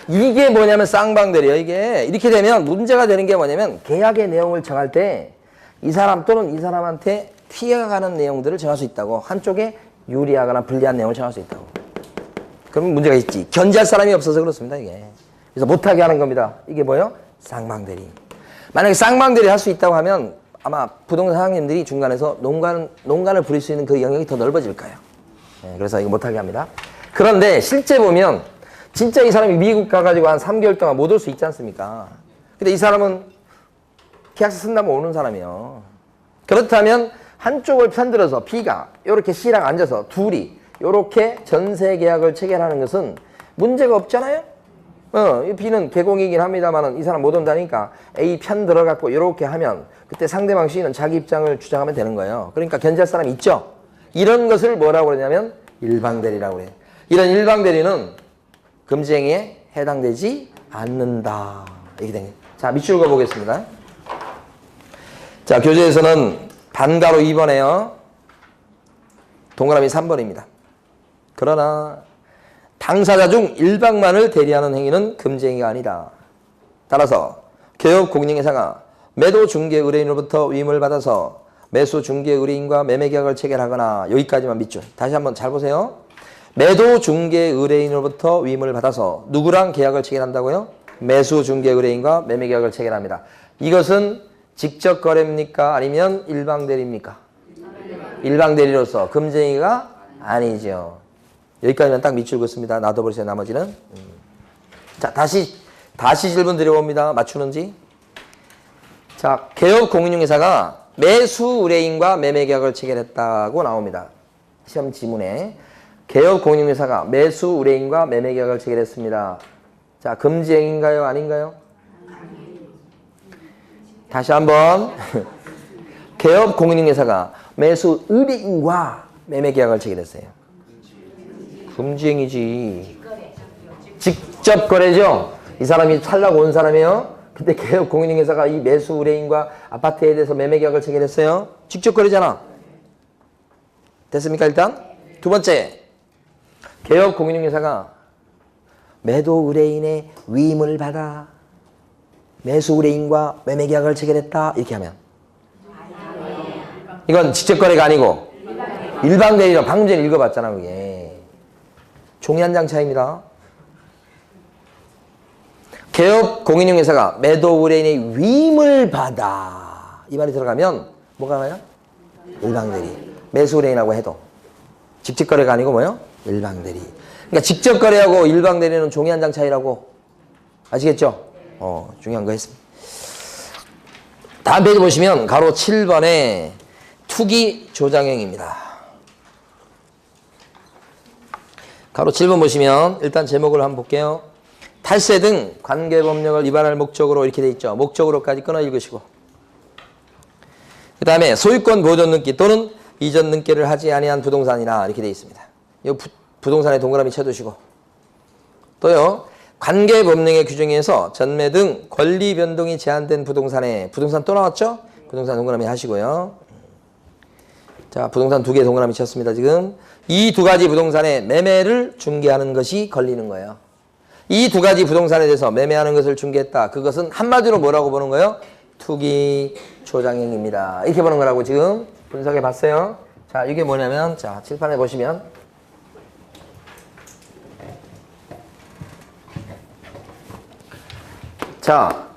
이게 뭐냐면 쌍방대리예요. 이게 이렇게 되면 문제가 되는 게 뭐냐면 계약의 내용을 정할 때 이 사람 또는 이 사람한테 피해가 가는 내용들을 정할 수 있다고. 한쪽에 유리하거나 불리한 내용을 정할 수 있다고. 그러면 문제가 있지. 견제할 사람이 없어서 그렇습니다, 이게. 그래서 못하게 하는 겁니다. 이게 뭐예요? 쌍방대리. 만약에 쌍방대리 할 수 있다고 하면 아마 부동산 사장님들이 중간에서 농간을 부릴 수 있는 그 영역이 더 넓어질 거예요. 네, 그래서 이거 못하게 합니다. 그런데 실제 보면 진짜 이 사람이 미국 가가지고 한 3개월 동안 못 올 수 있지 않습니까? 근데 이 사람은 계약서 쓴다면 오는 사람이에요. 그렇다면 한쪽을 편들어서 B가 이렇게 C랑 앉아서 둘이 이렇게 전세 계약을 체결하는 것은 문제가 없잖아요? 이 B는 개공이긴 합니다만 이 사람 못 온다니까 A 편 들어갖고 이렇게 하면 그때 상대방 C는 자기 입장을 주장하면 되는 거예요. 그러니까 견제할 사람이 있죠? 이런 것을 뭐라고 그러냐면 일방대리라고 그래요. 이런 일방대리는 금지행위에 해당되지 않는다. 이렇게 된 거예요. 자, 밑줄 그어보겠습니다. 자, 교재에서는 반가로 2번에요. 동그라미 3번입니다. 그러나 당사자 중 일방만을 대리하는 행위는 금지행위가 아니다. 따라서 개업공인중개사가 매도 중개 의뢰인으로부터 위임을 받아서 매수 중개 의뢰인과 매매 계약을 체결하거나 여기까지만 밑줄. 다시 한번 잘 보세요. 매도 중개 의뢰인으로부터 위임을 받아서 누구랑 계약을 체결한다고요? 매수 중개 의뢰인과 매매 계약을 체결합니다. 이것은 직접 거래입니까? 아니면 일방 대리입니까? 일방 대리로서 금지행위가 아니죠. 여기까지만 딱 밑줄 긋습니다. 놔둬버리세요. 나머지는. 자, 다시 질문 드려봅니다. 맞추는지. 자, 개업공인중개사가 매수 의뢰인과 매매 계약을 체결했다고 나옵니다. 시험 지문에 개업공인중개사가 매수 의뢰인과 매매 계약을 체결했습니다. 자, 금지행위인가요? 아닌가요? 다시 한번. 개업공인중개사가 매수 의뢰인과 매매 계약을 체결했어요. 금지행위지. 직접 거래죠? 이 사람이 살라고 온 사람이에요? 근데 개업공인중개사가 이 매수 의뢰인과 아파트에 대해서 매매 계약을 체결했어요? 직접 거래잖아. 됐습니까, 일단? 두 번째. 개업공인중개사가 매도 의뢰인의 위임을 받아 매수 의뢰인과 매매 계약을 체결했다. 이렇게 하면. 이건 직접 거래가 아니고 일방 대리로 방금 전에 읽어봤잖아, 그게. 종이 한 장 차이입니다. 개업공인중개사가 매도 의뢰인의 위임을 받아. 이 말이 들어가면 뭐가 나요? 일방 대리. 매수 의뢰인하고 해도. 직접 거래가 아니고 뭐요? 일방 대리. 그러니까 직접 거래하고 일방 대리는 종이 한 장 차이라고. 아시겠죠? 중요한 거 했습니다. 다음 페이지 보시면 가로 7번에 투기 조장행입니다. 가로 7번 보시면 일단 제목을 한번 볼게요. 탈세 등 관계법령을 위반할 목적으로 이렇게 돼 있죠. 목적으로까지 끊어 읽으시고. 그 다음에 소유권 보존 등기 또는 이전 등기를 하지 아니한 부동산이나 이렇게 돼 있습니다. 이 부동산에 동그라미 쳐두시고. 또요. 관계법령의 규정에서 전매 등 권리 변동이 제한된 부동산에 부동산 또 나왔죠? 부동산 동그라미 하시고요. 자, 부동산 두 개 동그라미 쳤습니다. 지금 이 두 가지 부동산의 매매를 중개하는 것이 걸리는 거예요. 이 두 가지 부동산에 대해서 매매하는 것을 중개했다. 그것은 한마디로 뭐라고 보는 거예요? 투기 조장행입니다. 이렇게 보는 거라고 지금 분석해 봤어요. 자, 이게 뭐냐면 자, 칠판에 보시면 자,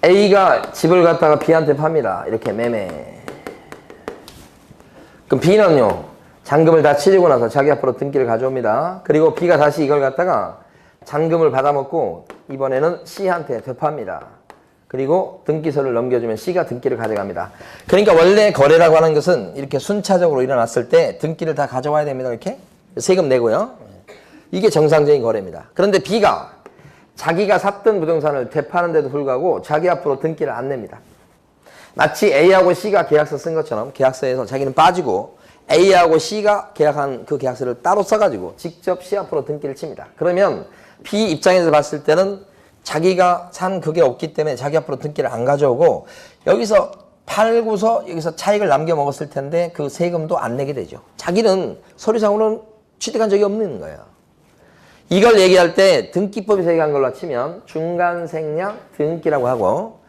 A가 집을 갖다가 B한테 팝니다. 이렇게 매매. 그럼 B는요, 잔금을 다 치르고 나서 자기 앞으로 등기를 가져옵니다. 그리고 B가 다시 이걸 갖다가 잔금을 받아먹고 이번에는 C한테 되팝니다. 그리고 등기서를 넘겨주면 C가 등기를 가져갑니다. 그러니까 원래 거래라고 하는 것은 이렇게 순차적으로 일어났을 때 등기를 다 가져와야 됩니다. 이렇게 세금 내고요. 이게 정상적인 거래입니다. 그런데 B가 자기가 샀던 부동산을 되파는데도 불구하고 자기 앞으로 등기를 안 냅니다. 마치 A하고 C가 계약서 쓴 것처럼 계약서에서 자기는 빠지고 A하고 C가 계약한 그 계약서를 따로 써가지고 직접 C 앞으로 등기를 칩니다. 그러면 B 입장에서 봤을 때는 자기가 산 그게 없기 때문에 자기 앞으로 등기를 안 가져오고 여기서 팔고서 여기서 차익을 남겨 먹었을 텐데 그 세금도 안 내게 되죠. 자기는 서류상으로는 취득한 적이 없는 거예요. 이걸 얘기할 때 등기법에서 얘기한 걸로 치면 중간생량 등기라고 하고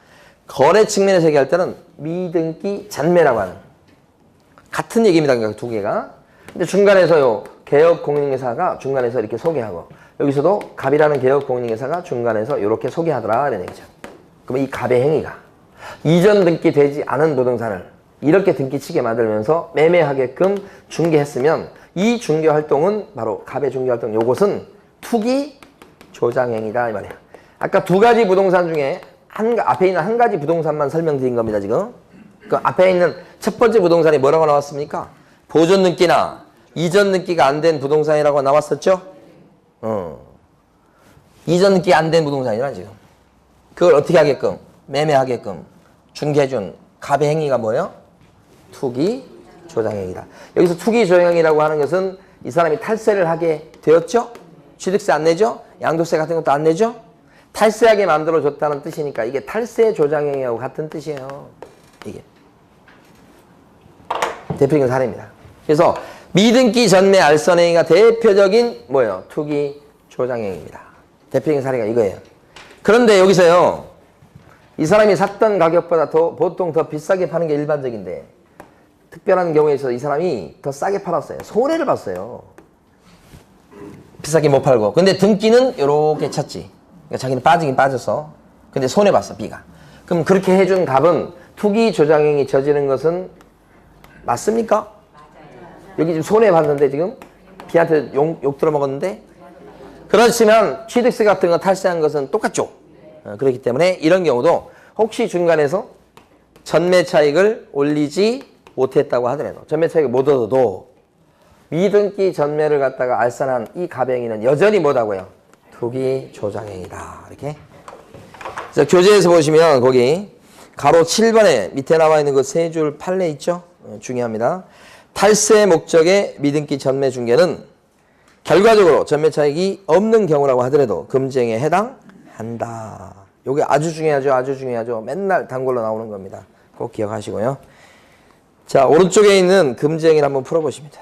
거래 측면에서 얘기할 때는 미등기 잔매라고 하는 같은 얘기입니다. 그러니까 두 개가. 근데 중간에서요 개업공인회사가 중간에서 이렇게 소개하고 여기서도 갑이라는 개업공인회사가 중간에서 이렇게 소개하더라 이런 얘기죠. 그럼 이 갑의 행위가 이전 등기되지 않은 부동산을 이렇게 등기치게 만들면서 매매하게끔 중개했으면 이 중개활동은 바로 갑의 중개활동 요것은 투기 조장행위다 이 말이야. 아까 두 가지 부동산 중에 앞에 있는 한 가지 부동산만 설명드린 겁니다 지금. 그 앞에 있는 첫 번째 부동산이 뭐라고 나왔습니까? 보존 등기나 이전 등기가 안 된 부동산이라고 나왔었죠? 이전 등기 안 된 부동산이라 지금. 그걸 어떻게 하게끔? 매매하게끔 중개해준 갑의 행위가 뭐예요? 투기 조장행위다. 여기서 투기 조장행위라고 하는 것은 이 사람이 탈세를 하게 되었죠? 취득세 안 내죠? 양도세 같은 것도 안 내죠? 탈세하게 만들어줬다는 뜻이니까 이게 탈세 조장행위하고 같은 뜻이에요. 이게. 대표적인 사례입니다. 그래서 미등기 전매 알선행위가 대표적인 뭐예요? 투기 조장행위입니다. 대표적인 사례가 이거예요. 그런데 여기서요. 이 사람이 샀던 가격보다 보통 더 비싸게 파는 게 일반적인데 특별한 경우에 있어서 이 사람이 더 싸게 팔았어요. 손해를 봤어요. 비싸게 못 팔고. 근데 등기는 이렇게 쳤지. 그러니까 자기는 빠지긴 빠졌어. 근데 손해봤어, B가. 그럼 그렇게 해준 갑은 투기 조장행위 저지른 것은 맞습니까? 여기 지금 손해봤는데 지금 B한테 욕 들어먹었는데 그렇지만 취득세 같은 거 탈세한 것은 똑같죠. 그렇기 때문에 이런 경우도 혹시 중간에서 전매 차익을 올리지 못했다고 하더라도 전매 차익을 못 얻어도 미등기 전매를 갖다가 알선한 이 갑행위는 여전히 뭐다고요? 투기 조장행위다. 이렇게. 그래서 교재에서 보시면 거기 가로 7번에 밑에 나와 있는 그 세 줄 판례 있죠? 중요합니다. 탈세 목적의 미등기 전매 중개는 결과적으로 전매 차익이 없는 경우라고 하더라도 금지행위에 해당한다. 이게 아주 중요하죠. 아주 중요하죠. 맨날 단골로 나오는 겁니다. 꼭 기억하시고요. 자, 오른쪽에 있는 금지행위를 한번 풀어보십니다.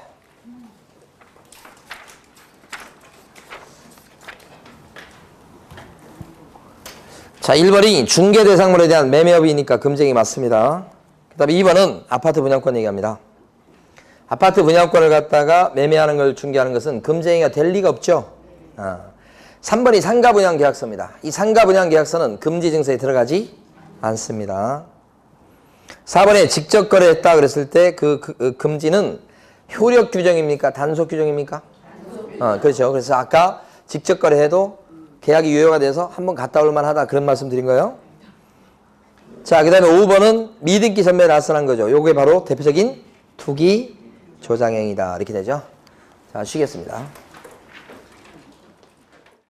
자, 1번이 중개 대상물에 대한 매매업이니까 금지행위 맞습니다. 그 다음에 2번은 아파트 분양권 얘기합니다. 아파트 분양권을 갖다가 매매하는 걸 중개하는 것은 금지행위가 될 리가 없죠. 3번이 상가분양계약서입니다. 이 상가분양계약서는 금지증서에 들어가지 않습니다. 4번에 직접 거래했다 그랬을 때 그 금지는 효력 규정입니까? 단속 규정입니까? 그렇죠. 그래서 아까 직접 거래해도 계약이 유효가 돼서 한번 갔다 올 만하다 그런 말씀 드린 거예요. 자, 그 다음에 5번은 미등기 전매를 알선한 거죠. 요게 바로 대표적인 투기 조장행위다. 이렇게 되죠. 자, 쉬겠습니다.